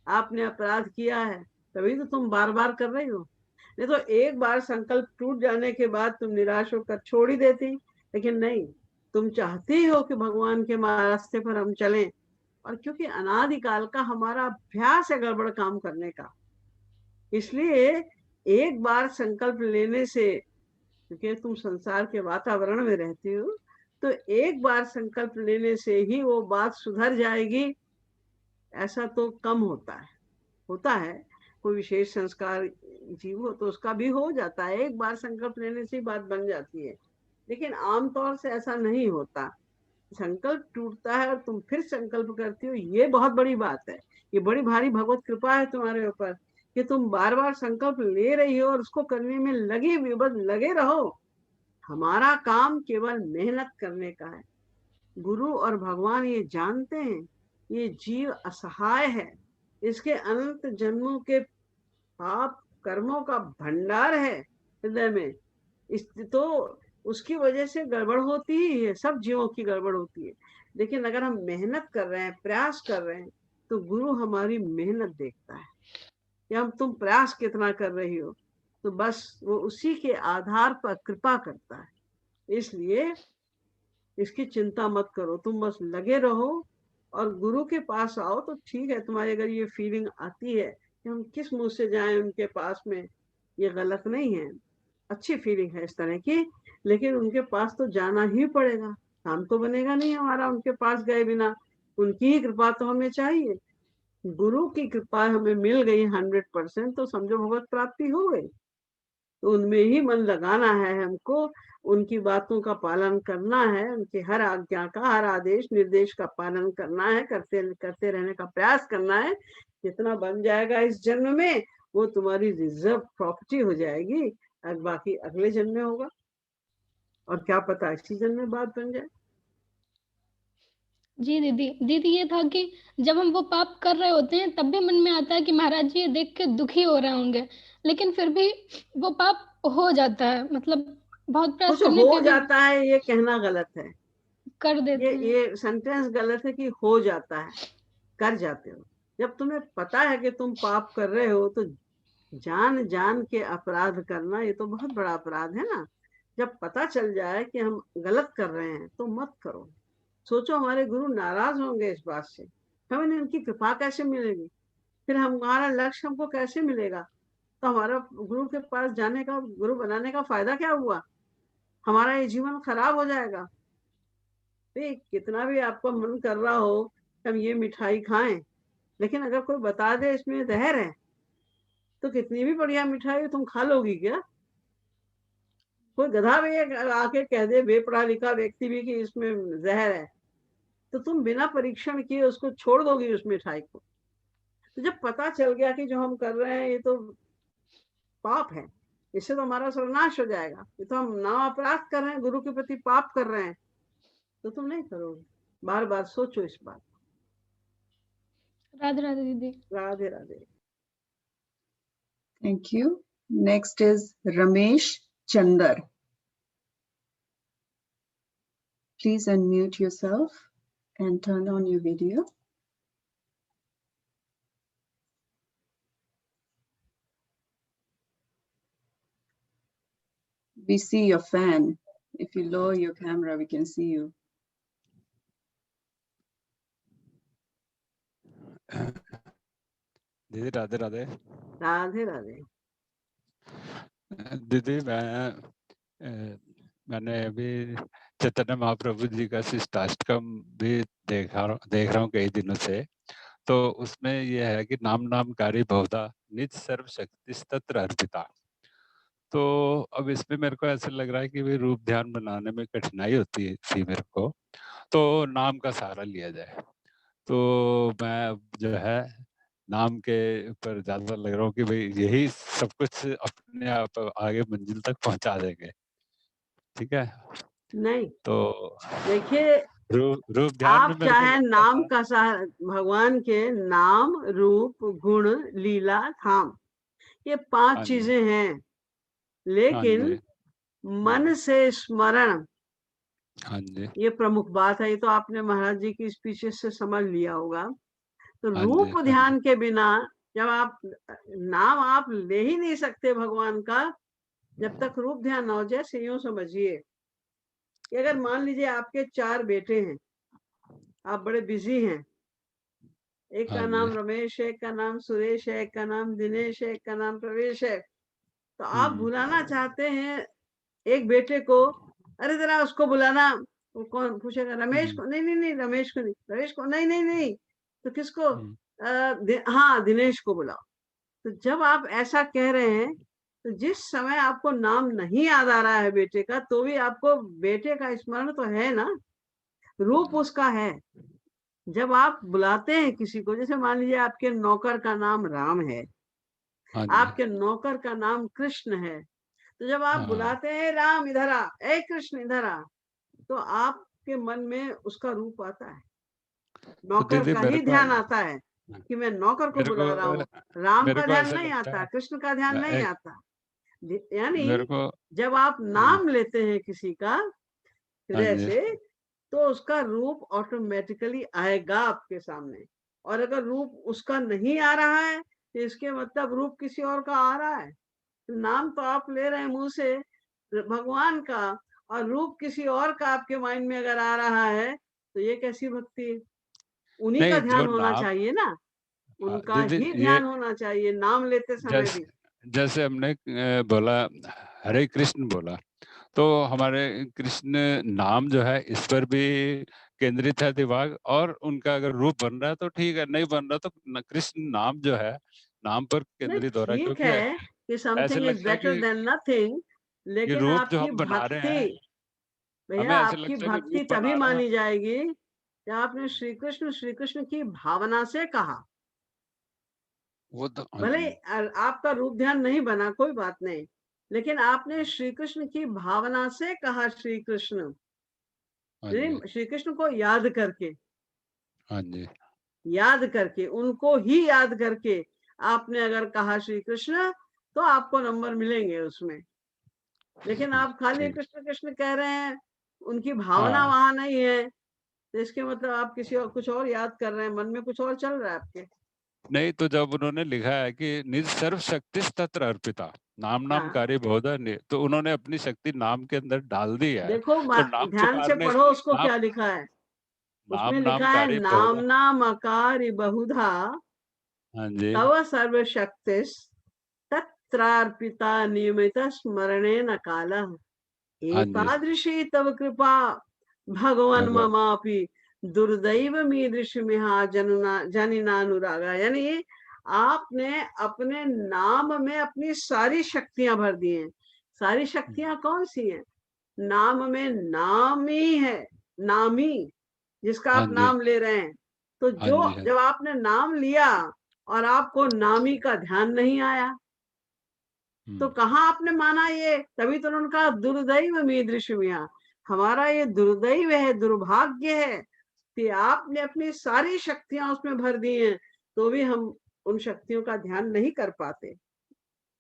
आपने अपराध किया है, तभी तो तुम बार बार कर रही हो। नहीं तो एक बार संकल्प टूट जाने के बाद तुम निराश होकर छोड़ ही देती। लेकिन नहीं, तुम चाहती हो कि भगवान के रास्ते पर हम चलें, और क्योंकि अनादिकाल का हमारा अभ्यास है गड़बड़ काम करने का, इसलिए एक बार संकल्प लेने से, क्योंकि तुम संसार के वातावरण में रहती हो, तो एक बार संकल्प लेने से ही वो बात सुधर जाएगी, ऐसा तो कम होता है। कोई विशेष संस्कार जीव हो तो उसका भी हो जाता है, एक बार संकल्प लेने से ही बात बन जाती है। लेकिन आमतौर से ऐसा नहीं होता। संकल्प टूटता है और तुम फिर संकल्प करती हो, ये बहुत बड़ी बात है। ये बड़ी भारी भगवत कृपा है तुम्हारे ऊपर कि तुम बार बार संकल्प ले रही हो और उसको करने में लगे रहो। हमारा काम केवल मेहनत करने का है। गुरु और भगवान ये जानते हैं, ये जीव असहाय है, इसके अनंत जन्मों के पाप कर्मों का भंडार है हृदय में। तो उसकी वजह से गड़बड़ होती ही है, सब जीवों की गड़बड़ होती है। लेकिन अगर हम मेहनत कर रहे हैं, प्रयास कर रहे हैं, तो गुरु हमारी मेहनत देखता है कि हम तुम प्रयास कितना कर रही हो, तो बस वो उसी के आधार पर कृपा करता है। इसलिए इसकी चिंता मत करो, तुम बस लगे रहो और गुरु के पास आओ तो ठीक है। तुम्हारी अगर ये फीलिंग आती है कि हम किस मुंह से जाएं उनके पास में, ये गलत नहीं है, अच्छी फीलिंग है इस तरह की, लेकिन उनके पास तो जाना ही पड़ेगा। काम तो बनेगा नहीं हमारा उनके पास गए बिना। उनकी ही कृपा तो हमें चाहिए। गुरु की कृपा हमें मिल गई 100%, तो समझो भगवत प्राप्ति हो गई। तो उनमें ही मन लगाना है हमको, उनकी बातों का पालन करना है, उनकी हर आज्ञा का, हर आदेश निर्देश का पालन करना है, करते रहने का प्रयास करना है। जितना बन जाएगा इस जन्म में, वो तुम्हारी रिजर्व प्रॉपर्टी हो जाएगी, और बाकी अगले जन्म में होगा, और क्या पता इसी जन्म में बात बन जाए। जी दीदी ये था कि जब हम वो पाप कर रहे होते हैं, तब भी मन में आता है कि महाराज जी ये देख के दुखी हो रहे होंगे, लेकिन फिर भी वो पाप हो जाता है। मतलब बहुत प्रयास कुछ करने हो पे भी जाता है, ये कहना गलत है, कर देते हैं। ये सेंटेंस गलत है कि हो जाता है, कर जाते हो। जब तुम्हें पता है कि तुम पाप कर रहे हो, तो जान जान के अपराध करना, ये तो बहुत बड़ा अपराध है ना। जब पता चल जाए कि हम गलत कर रहे हैं, तो मत करो। सोचो हमारे गुरु नाराज होंगे इस बात से, हमें उनकी कृपा कैसे मिलेगी, फिर हमारा लक्ष्य हमको कैसे मिलेगा। तो हमारा गुरु के पास जाने का, गुरु बनाने का फायदा क्या हुआ? हमारा ये जीवन खराब हो जाएगा। कितना भी आपका मन कर रहा हो हम ये मिठाई खाएं, लेकिन अगर कोई बता दे इसमें जहर है, तो कितनी भी बढ़िया मिठाई तुम खा लोगी क्या? कोई गधा भी आके कह दे, बेपढ़ा लिखा व्यक्ति भी, कि इसमें जहर है, तो तुम बिना परीक्षण किए उसको छोड़ दोगी उस मिठाई को। तो जब पता चल गया कि जो हम कर रहे हैं ये तो पाप है, इससे तो हमारा सर्वनाश हो जाएगा, ये तो हम ना अपराध कर रहे हैं, गुरु के प्रति पाप कर रहे हैं, तो तुम नहीं करोगे। बार बार सोचो इस बात। राधे राधे दीदी। Radhe Radhe. Thank you. Next is Ramesh Chandar. Please unmute yourself and turn on your video. We see your fan. If you lower your camera, we can see you. दीदी राधे राधे। राधे राधे। दीदी मैंने अभी चैतन्य महाप्रभु जी का शिष्टाष्टकम भी देख रहा हूँ कई दिनों से। तो उसमें यह है कि नाम नामकारी बहुधा निज सर्व शक्ति तत्र अर्पिता। तो अब इसमें मेरे को ऐसा लग रहा है कि रूप ध्यान बनाने में कठिनाई होती थी मेरे को, तो नाम का सहारा लिया जाए। तो मैं जो है नाम के ऊपर ज्यादा लग रहा हूँ कि भाई यही सब कुछ अपने आप आगे मंजिल तक पहुंचा देंगे। ठीक है? नहीं तो देखिए, रूप ध्यान आप चाहे नाम का सहारा, भगवान के नाम, रूप, गुण, लीला, धाम, ये 5 चीजें हैं, लेकिन मन से स्मरण, हाँ जी, ये प्रमुख बात है। ये तो आपने महाराज जी की स्पीचेस से समझ लिया होगा। तो रूप ध्यान के बिना जब आप नाम आप ले ही नहीं सकते भगवान का, जब तक रूप ध्यान ना हो जाए। से यूं समझिए कि अगर मान लीजिए आपके 4 बेटे हैं, आप बड़े बिजी हैं, एक का नाम रमेश है, एक का नाम सुरेश है, एक का नाम दिनेश है, एक का नाम प्रवेश है, तो आप बुलाना चाहते हैं एक बेटे को, अरे जरा उसको बुलाना, वो कौन पूछेगा? रमेश को? नहीं नहीं नहीं, रमेश को नहीं। रमेश को? नहीं नहीं नहीं, तो किसको? हाँ, दिनेश को बुलाओ। तो जब आप ऐसा कह रहे हैं, तो जिस समय आपको नाम नहीं याद आ रहा है बेटे का, तो भी आपको बेटे का स्मरण तो है ना, रूप उसका है। जब आप बुलाते हैं किसी को, जैसे मान लीजिए आपके नौकर का नाम राम है, आपके नौकर का नाम कृष्ण है, तो जब आप बुलाते हैं राम इधर आ, ए कृष्ण इधर आ, तो आपके मन में उसका रूप आता है, नौकर का ही ध्यान आता है कि मैं नौकर को बुला रहा हूँ। राम का ध्यान नहीं आता, कृष्ण का ध्यान नहीं आता। यानी जब आप नाम लेते हैं किसी का हृदय से, तो उसका रूप ऑटोमेटिकली आएगा आपके सामने। और अगर रूप उसका नहीं आ रहा है, तो इसके मतलब रूप किसी और का आ रहा है। नाम तो आप ले रहे हैं मुंह से भगवान का, और रूप किसी और का आपके माइंड में अगर आ रहा है, तो ये कैसी भक्ति? उन्हीं का ध्यान होना चाहिए ना, उनका ही ध्यान होना चाहिए नाम लेते समय भी। जैसे हमने बोला हरे कृष्ण बोला, तो हमारे कृष्ण नाम जो है इस पर भी केंद्रित है दिमाग, और उनका अगर रूप बन रहा है तो ठीक है, नहीं बन रहा तो कृष्ण नाम जो है नाम पर केंद्रित हो रहा है। ठीक है कि something is better than nothing, लेकिन आपकी भक्ति, भैया आपकी भक्ति तभी मानी जाएगी कि आपने श्री कृष्ण की भावना से कहा। वो तो भले आपका रूप ध्यान नहीं बना, कोई बात नहीं, लेकिन आपने श्री कृष्ण की भावना से कहा श्री कृष्ण, श्री कृष्ण को याद करके, हाँ जी, याद करके, उनको ही याद करके आपने अगर कहा श्री कृष्ण, तो आपको नंबर मिलेंगे उसमें। लेकिन आप खाली कृष्ण कृष्ण कह रहे हैं, उनकी भावना वहां नहीं है, तो इसके मतलब आप किसी और कुछ और याद कर रहे हैं, मन में कुछ और चल रहा है आपके। नहीं, तो जब उन्होंने लिखा है कि निज सर्व शक्ति तत्र अर्पिता, नाम नामकारी बहुधा, तो उन्होंने अपनी शक्ति नाम के अंदर डाल दी है। देखो तो ध्यान से पढ़ो उसको, क्या लिखा है उसमें? लिखा है नाम नामकारी बहुधा, हाँ जी, तव सर्व शक्ति तत्रार्पिता नियमित स्मरणे न काल, एतादृशी तव कृपा भगवान ममापि दुर्दैव मीदृशमिहा जनिनानुरागा। यानी आपने अपने नाम में अपनी सारी शक्तियां भर दी हैं। सारी शक्तियां कौन सी हैं? नाम में नामी है, नामी जिसका आप नाम ले रहे हैं। तो जो जब आपने नाम लिया और आपको नामी का ध्यान नहीं आया, तो कहाँ आपने माना ये? तभी तो उन्होंने कहा दुर्दैव मीदृशमिया, हमारा ये दुर्दैव है, दुर्भाग्य है कि आपने अपनी सारी शक्तियां उसमें भर दी हैं, तो भी हम उन शक्तियों का ध्यान नहीं कर पाते।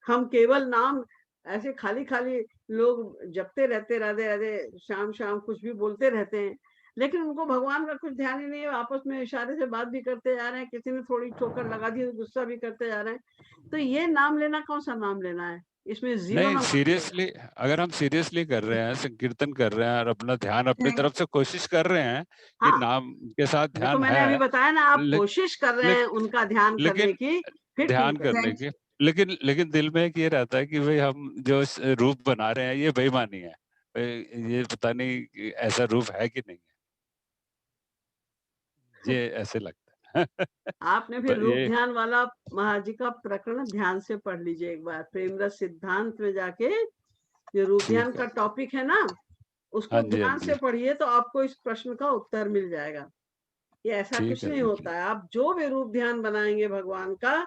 हम केवल नाम ऐसे खाली खाली लोग जपते रहते, राधे राधे शाम शाम कुछ भी बोलते रहते हैं, लेकिन उनको भगवान का कुछ ध्यान ही नहीं है। आपस में इशारे से बात भी करते जा रहे हैं, किसी ने थोड़ी ठोकर लगा दी तो गुस्सा भी करते जा रहे हैं। तो ये नाम लेना कौन सा नाम लेना है? इसमें जीरो नहीं, ना सीरियसली अगर हम सीरियसली कर रहे हैं, संकीर्तन कर रहे हैं और अपना ध्यान अपनी तरफ से कोशिश कर रहे हैं कि हाँ, नाम के साथ देखो ध्यान मैंने अभी है, बताया ना, आप कोशिश कर रहे हैं उनका ध्यान करने लेकिन की, फिर ध्यान ठीक है। करने की, लेकिन दिल में एक ये रहता है कि भाई हम जो रूप बना रहे हैं ये बेईमानी है, ये पता नहीं कि ऐसा रूप है कि नहीं है, ये ऐसे लगता है। आपने फिर तो रूप ये ध्यान वाला महाराज जी का प्रकरण ध्यान से पढ़ लीजिए एक बार, प्रेम रस सिद्धांत में जाके जो रूप ध्यान ठीक का है। टॉपिक है ना, उसको हाँ जी, हाँ ध्यान जी, से पढ़िए तो आपको इस प्रश्न का उत्तर मिल जाएगा। ये ऐसा ठीक कुछ है नहीं जी, होता है, आप जो भी रूप ध्यान बनाएंगे भगवान का,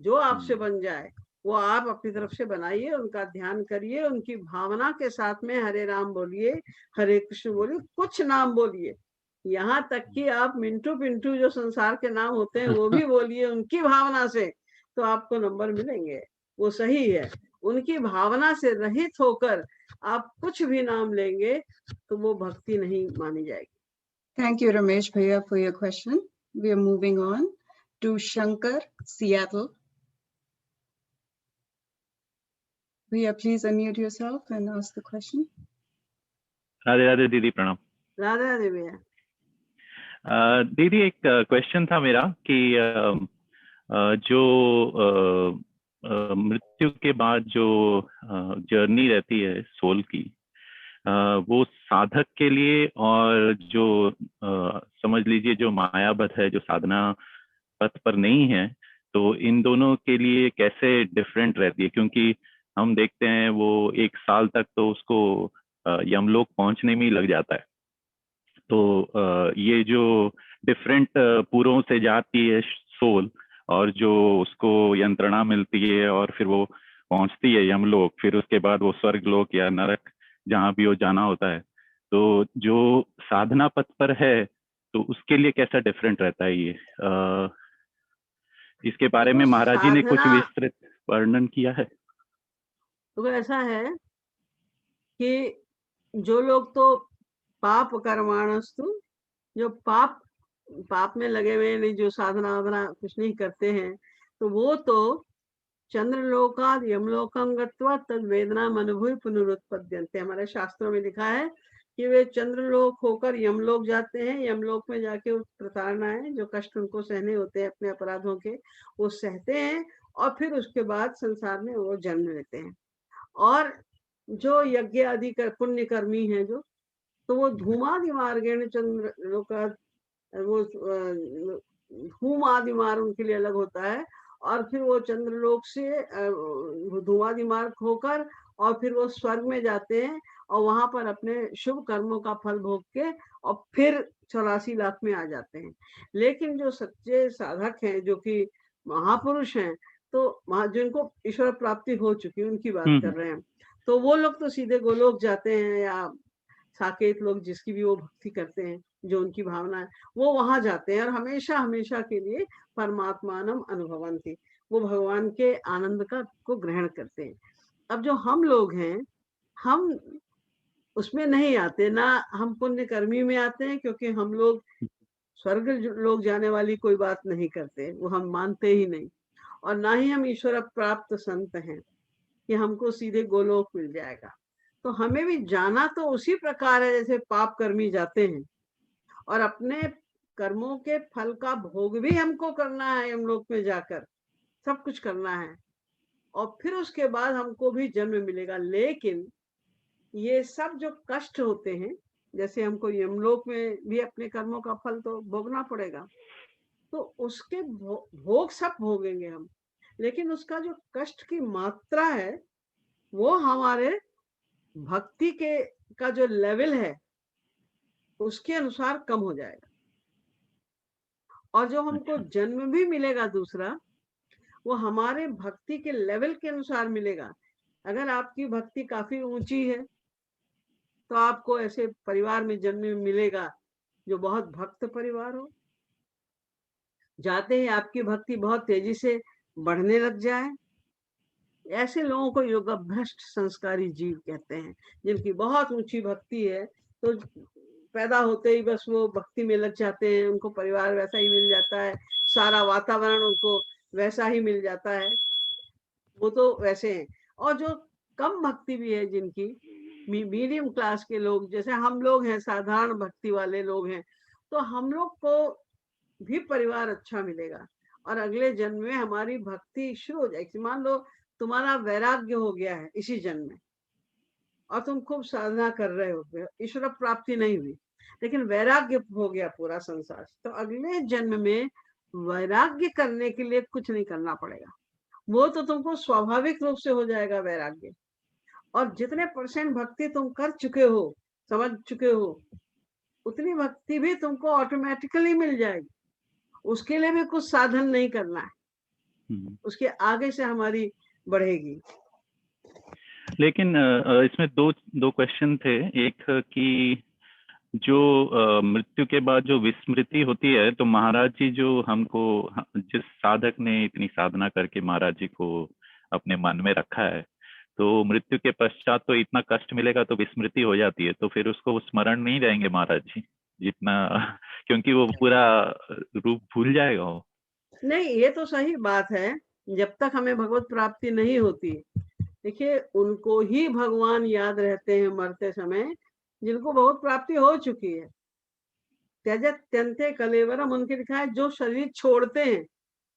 जो आपसे बन जाए वो आप अपनी तरफ से बनाइए, उनका ध्यान करिए, उनकी भावना के साथ में हरे राम बोलिए, हरे कृष्ण बोलिए, कुछ नाम बोलिए, यहाँ तक कि आप मिंटू पिंटू जो संसार के नाम होते हैं वो भी बोलिए उनकी भावना से, तो आपको नंबर मिलेंगे। वो सही है, उनकी भावना से रहित होकर आप कुछ भी नाम लेंगे तो वो भक्ति नहीं मानी जाएगी। Thank you, Ramesh Bhaiya, for your question. We are moving on to Shankar, Seattle. Bhaiya, please unmute yourself and ask the question. Radhe Radhe दीदी, प्रणाम। राधे राधे भैया। दीदी एक क्वेश्चन था मेरा कि जो मृत्यु के बाद जो जर्नी रहती है सोल की, वो साधक के लिए और जो समझ लीजिए जो मायाबद्ध है, जो साधना पथ पर नहीं है, तो इन दोनों के लिए कैसे डिफरेंट रहती है? क्योंकि हम देखते हैं वो 1 साल तक तो उसको यमलोक पहुंचने में ही लग जाता है। तो ये जो डिफरेंट पुरों से जाती है सोल, और जो उसको यंत्रणा मिलती है और फिर वो पहुंचती है यमलोक, फिर उसके बाद वो स्वर्ग लोक या नरक जहाँ भी वो जाना होता है, तो जो साधना पथ पर है तो उसके लिए कैसा डिफरेंट रहता है ये? इसके बारे में महाराज जी ने कुछ विस्तृत वर्णन किया है? तो ऐसा है कि जो लोग तो पाप कर्माणस्तु, जो पाप में लगे हुए नहीं, जो साधना वाधना कुछ नहीं करते हैं, तो वो तो चंद्रलोकाद यमलोकम गत्वा तद वेदनाम अनुभूय पुनरुत्पद्यन्ते। हमारे शास्त्रों में लिखा है कि वे चंद्रलोक होकर यमलोक जाते हैं, यमलोक में जाके उस प्रताड़नाएं जो कष्ट उनको सहने होते हैं अपने अपराधों के, वो सहते हैं और फिर उसके बाद संसार में वो जन्म लेते हैं। और जो यज्ञ आदि कर पुण्य कर्मी है जो, तो वो धूमादि मार्गेण चंद्रलोकाद, वो धूम आदि मार्ग उनके लिए अलग होता है, और फिर वो चंद्रलोक से धूमादि मार्ग होकर और फिर वो स्वर्ग में जाते हैं और वहां पर अपने शुभ कर्मों का फल भोग के और फिर 84 लाख में आ जाते हैं। लेकिन जो सच्चे साधक हैं, जो कि महापुरुष हैं, तो जिनको ईश्वर प्राप्ति हो चुकी है, उनकी बात कर रहे हैं, तो वो लोग तो सीधे गोलोक जाते हैं, या साकेत लोग जिसकी भी वो भक्ति करते हैं, जो उनकी भावना है, वो वहां जाते हैं और हमेशा हमेशा के लिए परमात्मानम अनुभवन्ति, वो भगवान के आनंद का को ग्रहण करते हैं। अब जो हम लोग हैं, हम उसमें नहीं आते, ना हम पुण्य कर्मी में आते हैं, क्योंकि हम लोग स्वर्ग लोग जाने वाली कोई बात नहीं करते, वो हम मानते ही नहीं, और ना ही हम ईश्वर प्राप्त संत हैं कि हमको सीधे गोलोक मिल जाएगा। तो हमें भी जाना तो उसी प्रकार है जैसे पाप कर्मी जाते हैं, और अपने कर्मों के फल का भोग भी हमको करना है, हम लोग में जाकर सब कुछ करना है, और फिर उसके बाद हमको भी जन्म मिलेगा। लेकिन ये सब जो कष्ट होते हैं, जैसे हमको यमलोक में भी अपने कर्मों का फल तो भोगना पड़ेगा, तो उसके भोग सब भोगेंगे हम, लेकिन उसका जो कष्ट की मात्रा है वो हमारे भक्ति के का जो लेवल है उसके अनुसार कम हो जाएगा। और जो हमको जन्म भी मिलेगा दूसरा, वो हमारे भक्ति के लेवल के अनुसार मिलेगा। अगर आपकी भक्ति काफी ऊंची है तो आपको ऐसे परिवार में जन्म मिलेगा जो बहुत भक्त परिवार हो। जाते ही आपकी भक्ति बहुत तेजी से बढ़ने लग जाए, ऐसे लोगों को योग भ्रष्ट संस्कारी जीव कहते हैं, जिनकी बहुत ऊंची भक्ति है। तो पैदा होते ही बस वो भक्ति में लग जाते हैं, उनको परिवार वैसा ही मिल जाता है, सारा वातावरण उनको वैसा ही मिल जाता है, वो तो वैसे हैं। और जो कम भक्ति भी है जिनकी, मीडियम क्लास के लोग जैसे हम लोग हैं, साधारण भक्ति वाले लोग हैं, तो हम लोग को भी परिवार अच्छा मिलेगा और अगले जन्म में हमारी भक्ति शुरू हो जाएगी। मान लो तुम्हारा वैराग्य हो गया है इसी जन्म में और तुम खूब साधना कर रहे हो, ईश्वर प्राप्ति नहीं हुई लेकिन वैराग्य हो गया पूरा संसार, तो अगले जन्म में वैराग्य करने के लिए कुछ नहीं करना पड़ेगा, वो तो तुमको स्वाभाविक रूप से हो जाएगा वैराग्य। और जितने % भक्ति तुम कर चुके हो, समझ चुके हो, उतनी भक्ति भी तुमको ऑटोमेटिकली मिल जाएगी। उसके लिए भी कुछ साधन नहीं करना है, उसके आगे से हमारी बढ़ेगी। लेकिन इसमें दो क्वेश्चन थे। एक कि जो मृत्यु के बाद जो विस्मृति होती है, तो महाराज जी जो हमको, जिस साधक ने इतनी साधना करके महाराज जी को अपने मन में रखा है, तो मृत्यु के पश्चात तो इतना कष्ट मिलेगा तो विस्मृति हो जाती है, तो फिर उसको स्मरण नहीं रहेंगे महाराज जी जितना, क्योंकि वो पूरा रूप भूल जाएगा वो। नहीं, ये तो सही बात है, जब तक हमें भगवत प्राप्ति नहीं होती, देखिए उनको ही भगवान याद रहते हैं मरते समय जिनको भगवत प्राप्ति हो चुकी है। त्यजत त्यंते कलेवरम, उनके लिखा है जो शरीर छोड़ते हैं।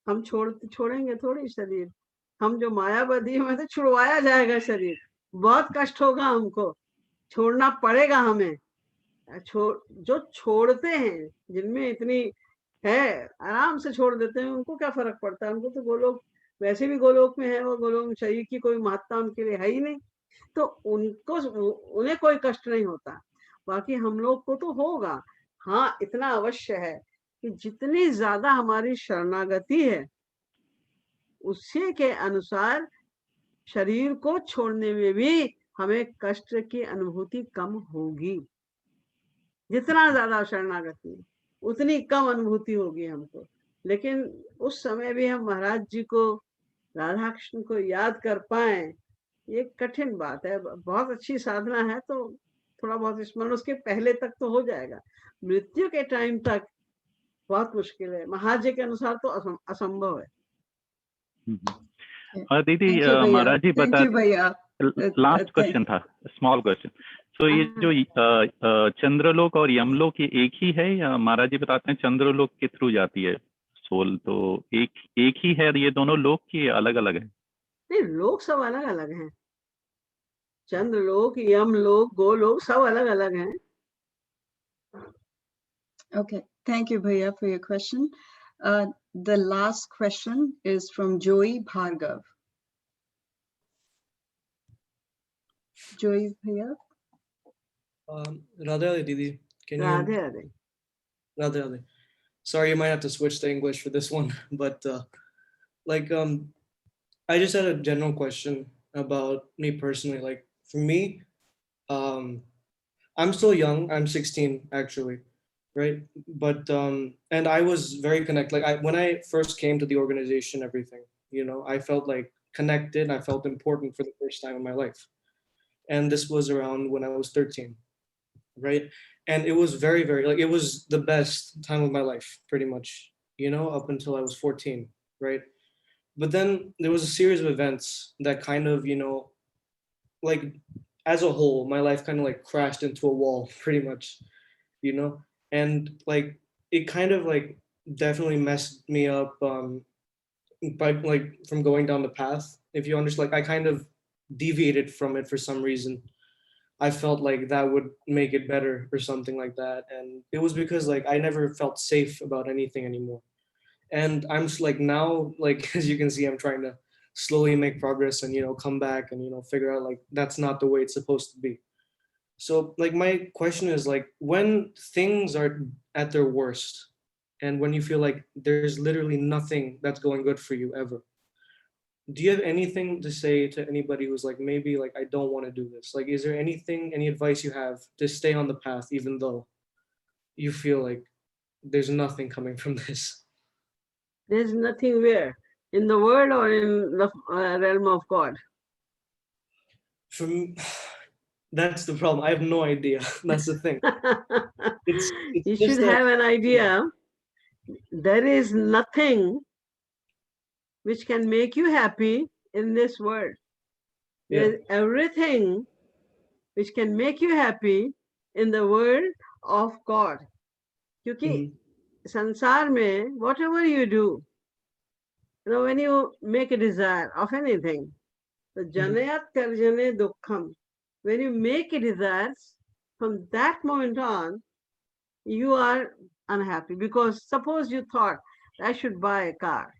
हम छोड़ेंगे थोड़ी शरीर, हम जो मायावादी में तो छुड़वाया जाएगा शरीर, बहुत कष्ट होगा हमको, छोड़ना पड़ेगा हमें। जो छोड़ते हैं, जिनमें इतनी है, आराम से छोड़ देते हैं, उनको क्या फर्क पड़ता है, उनको तो गोलोक, वैसे भी गोलोक में है, वो गोलोक शरीर की कोई महत्ता उनके लिए है ही नहीं, तो उन्हें कोई कष्ट नहीं होता। बाकी हम लोग को तो होगा। हाँ, इतना अवश्य है कि जितनी ज्यादा हमारी शरणागति है उसी के अनुसार शरीर को छोड़ने में भी हमें कष्ट की अनुभूति कम होगी। जितना ज्यादा शरणागति उतनी कम अनुभूति होगी हमको। लेकिन उस समय भी हम महाराज जी को, राधा कृष्ण को याद कर पाए, ये कठिन बात है। बहुत अच्छी साधना है तो थोड़ा बहुत स्मरण उसके पहले तक तो हो जाएगा, मृत्यु के टाइम तक बहुत मुश्किल है। महाराज जी के अनुसार तो असंभव है। और दीदी महाराज जी बता, लास्ट क्वेश्चन था, स्मॉल क्वेश्चन। तो ये जो चंद्रलोक और यमलोक ये एक ही है, या महाराज जी बताते हैं चंद्रलोक के थ्रू जाती है सोल, तो एक ही है ये दोनों लोक की अलग अलग है? नहीं, लोक सब अलग अलग हैं, चंद्रलोक, यमलोक, गोलोक सब अलग अलग हैं। Okay, thank you, Bhaiya, for your question. The last question is from Joey Bhargav. Joey, Bhaiya. Radhe Radhe, Didi. Can you? Radhe Radhe. Radhe Radhe. Sorry, you might have to switch to English for this one, but I just had a general question about me personally. Like for me, I'm still young. I'm 16 actually, right? But and I was very connected. Like when I first came to the organization, everything, I felt like connected. I felt important for the first time in my life, and this was around when I was 13, right? And it was very, very, like, it was the best time of my life, pretty much, up until I was 14, right? But then there was a series of events that kind of, like, as a whole, my life kind of like crashed into a wall, pretty much, and like, it kind of like definitely messed me up by like from going down the path, if you understand. Like I kind of deviated from it for some reason. I felt like that would make it better or something like that. And it was because like I never felt safe about anything anymore. And I'm just like now, like as you can see, I'm trying to slowly make progress and come back and figure out like that's not the way it's supposed to be. So like my question is like, when things are at their worst and when you feel like there's literally nothing that's going good for you ever, do you have anything to say to anybody who's like, maybe like, I don't want to do this? Like, is there anything, any advice you have to stay on the path, even though you feel like there's nothing coming from this? There's nothing where? In the world or in the realm of God? From that's the problem. I have no idea. That's the thing. It's You just should that- have an idea. There is nothing which can make you happy in this world. Yeah. There's everything which can make you happy in the world of God. क्योंकि संसार में, whatever you do, you know, when you make a desire of anything, the janayat tarjane dukkham, when you make a desire, from that moment on, you are unhappy. Because suppose you thought, I should buy a car.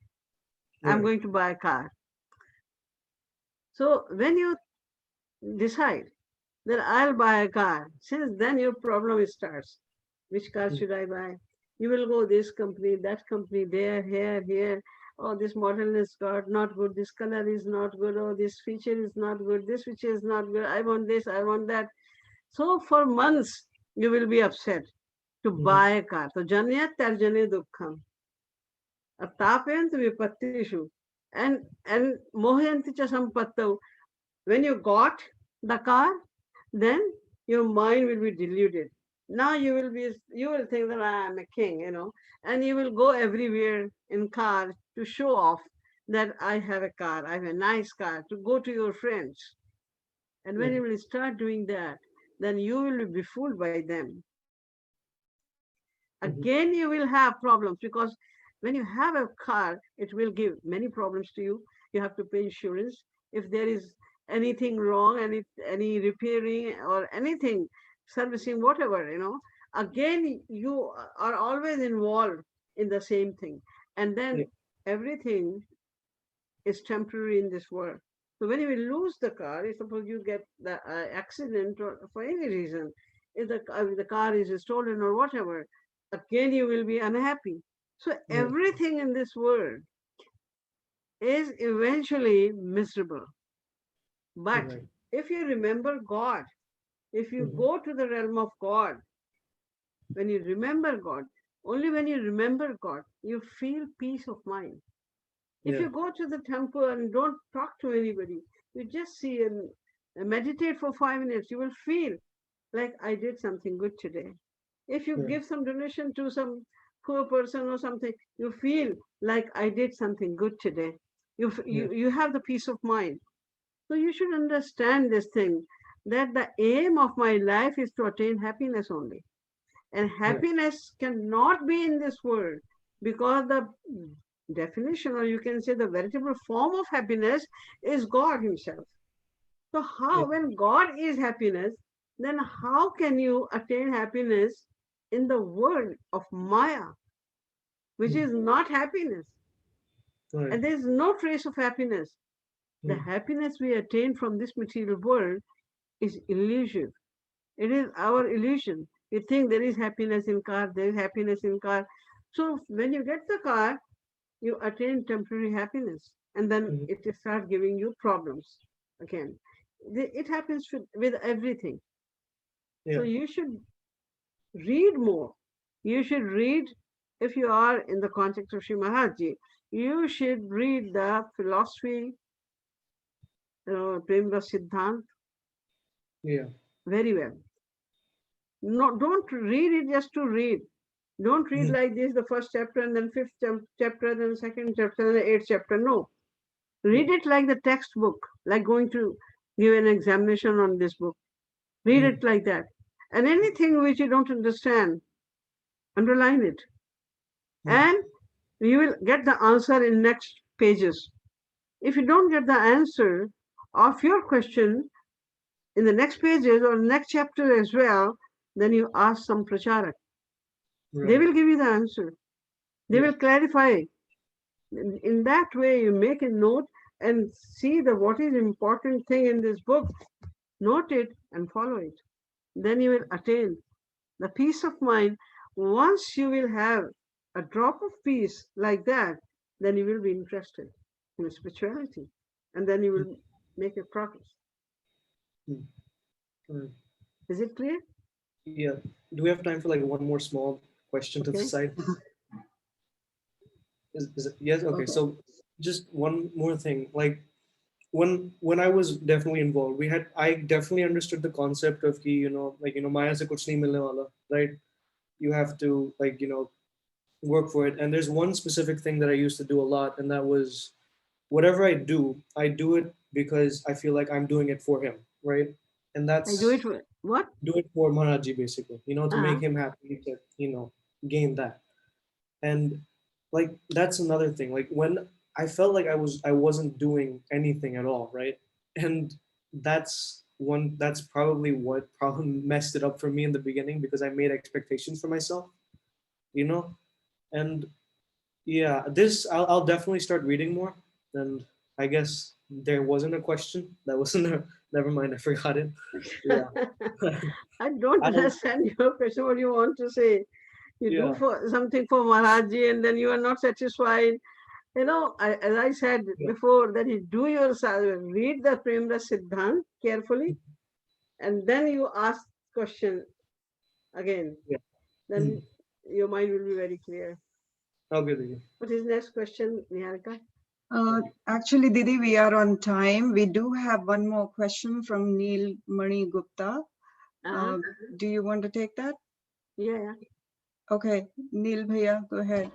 I'm Right. going to buy a car. So when you decide that I'll buy a car, since then your problem starts. Which car should I buy? You will go this company, that company, there, here. Oh, this model is not good. This color is not good. Oh, this feature is not good. This feature is not good. I want this, I want that. So for months, you will be upset to buy a car. So janayat tarjane dukkham. Atapayant vipattishu. And mohayanti cha sampattau. When you got the car, then your mind will be deluded. Now you will think that I am a king, you know, and you will go everywhere in car to show off that I have a car, I have a nice car, to go to your friends. And when you will start doing that, then you will be fooled by them. Again, you will have problems, because when you have a car, it will give many problems to you. You have to pay insurance. If there is anything wrong, any repairing or anything, servicing, whatever, you know, again, you are always involved in the same thing. And then everything is temporary in this world. So when you will lose the car, suppose you get the accident or for any reason, if the car is stolen or whatever, again you will be unhappy. So everything in this world is eventually miserable. But if you remember God, if you go to the realm of God, when you remember God, only when you remember God, you feel peace of mind. If you go to the temple and don't talk to anybody, you just see and meditate for 5 minutes, you will feel like I did something good today. If you give some donation to some poor person or something, you feel like I did something good today. You have the peace of mind. So you should understand this thing, that the aim of my life is to attain happiness only. And happiness cannot be in this world, because the definition, or you can say the veritable form of happiness, is God himself. So how, when God is happiness, then how can you attain happiness in the world of Maya, which is not happiness? And there is no trace of happiness. The happiness we attain from this material world is illusion. It is our illusion. We think there is happiness in car, there is happiness in car. So when you get the car, you attain temporary happiness, and then it starts giving you problems again. It happens with everything. So you should read more. You should read, if you are in the context of Sri Maharaj, you should read the philosophy, Prem Ras Siddhant. Very well. No, don't read it just to read. Don't read like this, the first chapter and then fifth chapter, then second chapter, and the eighth chapter. No. Read it like the textbook, like going to give an examination on this book. Read it like that. And anything which you don't understand, underline it. And you will get the answer in next pages. If you don't get the answer of your question in the next pages or next chapter as well, then you ask some pracharak. They will give you the answer. They will clarify. In that way, you make a note and see what is important thing in this book. Note it and follow it. Then you will attain the peace of mind. Once you will have a drop of peace like that, then you will be interested. in spirituality, and then you will make a progress. Mm. Is it clear? Yeah. Do we have time for like one more small question to the Okay. side? Is it, yes? Okay. So just one more thing. Like when I was definitely involved, I definitely understood the concept of ki, Maya se kuch nahi milne wala, right? You have to work for it. And there's one specific thing that I used to do a lot, and that was whatever I do it because I feel like I'm doing it for him, right? And I that's do it for what? do it for Maharaj Ji basically, to make him happy, to gain that. And like that's another thing. Like when I felt like I wasn't doing anything at all, right? And that's probably what probably messed it up for me in the beginning, because I made expectations for myself, and yeah, I'll definitely start reading more. And I guess there wasn't a question. That wasn't a, never mind, I forgot it. Yeah. I don't understand your question. What you want to say? You do for something for Maharaj Ji, and then you are not satisfied. As I said before, that you do yourself, read the Premrasa Siddhant carefully, and then you ask question again. Yeah. Then your mind will be very clear. Okay, Didi. What is next question, Niharika? Actually, Didi, we are on time. We do have one more question from Neil Mani Gupta. Do you want to take that? Yeah. Okay, Neil Bhaiya, go ahead.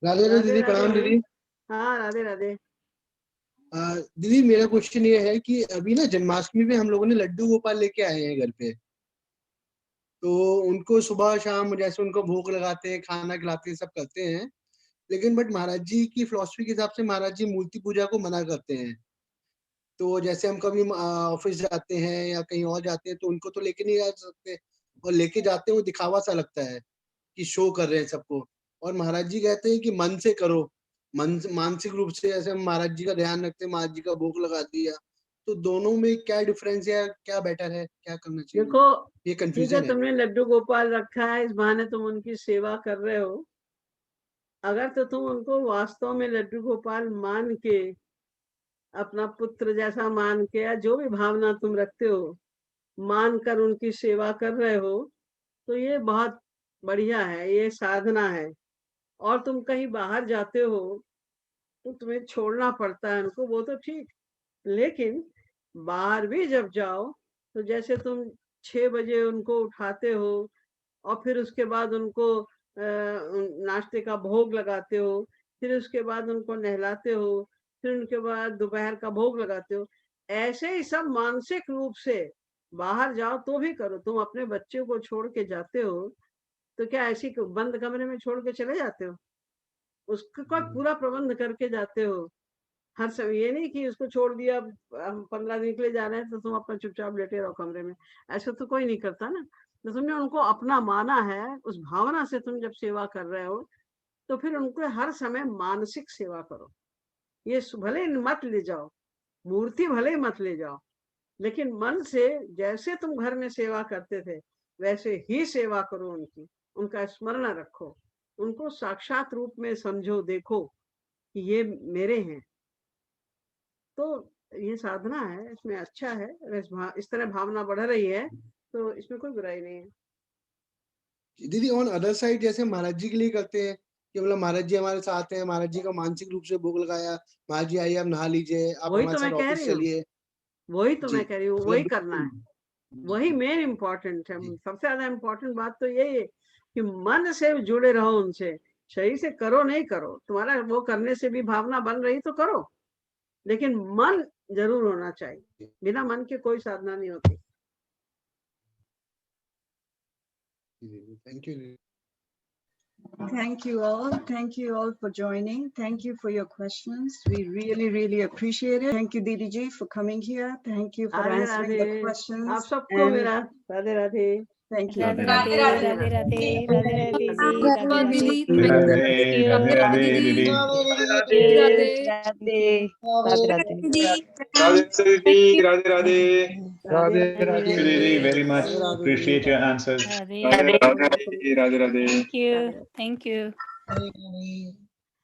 Radhe Radhe दीदी, प्रणाम दीदी। हाँ, राधे राधे। दीदी मेरा क्वेश्चन ये है कि अभी ना जन्माष्टमी में हम लोगों ने लड्डू गोपाल लेके आए हैं घर पे, तो उनको सुबह शाम जैसे उनको भोग लगाते हैं, खाना खिलाते हैं, सब करते हैं, लेकिन बट महाराज जी की फिलॉसफी के हिसाब से महाराज जी मूर्ति पूजा को मना करते हैं। तो जैसे हम कभी ऑफिस जाते हैं या कहीं और जाते हैं तो उनको तो लेके नहीं जा सकते, और लेके जाते हैं वो दिखावा सा लगता है कि शो कर रहे हैं सबको, और महाराज जी कहते हैं कि मन से करो, मानसिक रूप से ऐसे हम महाराज जी का ध्यान रखते हैं, महाराज जी का भोग लगा दिया, तो दोनों में क्या डिफरेंस है, क्या बेटर है, क्या करना चाहिए? देखो, ये कंफ्यूजन है। तुमने लड्डू गोपाल रखा है, इस बहाने तुम उनकी सेवा कर रहे हो। अगर तो तुम उनको वास्तव में लड्डू गोपाल मान के, अपना पुत्र जैसा मान के, या जो भी भावना तुम रखते हो, मान कर उनकी सेवा कर रहे हो, तो ये बहुत बढ़िया है, ये साधना है। और तुम कहीं बाहर जाते हो तो तुम्हें छोड़ना पड़ता है उनको, वो तो ठीक, लेकिन बाहर भी जब जाओ तो जैसे तुम 6 बजे उनको उठाते हो और फिर उसके बाद उनको नाश्ते का भोग लगाते हो, फिर उसके बाद उनको नहलाते हो, फिर उनके बाद दोपहर का भोग लगाते हो, ऐसे ही सब मानसिक रूप से बाहर जाओ तो भी करो। तुम अपने बच्चे को छोड़ के जाते हो तो क्या ऐसी बंद कमरे में छोड़ के चले जाते हो? उसका पूरा प्रबंध करके जाते हो। हर समय ये नहीं कि उसको छोड़ दिया, हम 15 दिन के लिए जा रहे हैं तो तुम अपना चुपचाप लेटे रहो कमरे में, ऐसा तो कोई नहीं करता ना। तो तुमने उनको अपना माना है, उस भावना से तुम जब सेवा कर रहे हो तो फिर उनको हर समय मानसिक सेवा करो। ये भले मत ले जाओ, मूर्ति भले मत ले जाओ, लेकिन मन से जैसे तुम घर में सेवा करते थे वैसे ही सेवा करो उनकी, उनका स्मरण रखो, उनको साक्षात रूप में समझो, देखो कि ये मेरे हैं। तो ये साधना है, इसमें अच्छा है, इस तरह भावना बढ़ रही है तो इसमें कोई बुराई नहीं है। दीदी ऑन अदर साइड जैसे महाराज जी के लिए करते हैं कि मतलब महाराज जी हमारे साथ हैं, महाराज जी का मानसिक रूप से भोग लगाया, महाराज जी आइए आप नहा लीजिए, आप वही हमारे तो मैं साथ कह ऑफिस रही हूँ, चलिए। वही तो मैं कह रही हूँ, वही करना है, वही जी। मेन इम्पोर्टेंट है। सबसे ज्यादा इम्पोर्टेंट बात तो यही है कि मन से जुड़े रहो उनसे, शरीर से करो नहीं करो, तुम्हारा वो करने से भी भावना बन रही तो करो, लेकिन मन जरूर होना चाहिए, बिना मन के कोई साधना नहीं होती। Thank you. Thank you all. Thank you all for joining. Thank you for your questions. We really, really appreciate it. Thank you, Didi Ji, for coming here. Thank you for Radhe answering Radhe, the questions. आप सबको मेरा राधे राधे। Thank you. राधे राधे राधे राधे राधे राधे दीदी, राधे दीदी, राधे राधे राधे दीदी, राधे राधे राधे राधे राधे राधे दीदी, very much appreciate your answers. Radhe Radhe Radhe. Thank you. Hare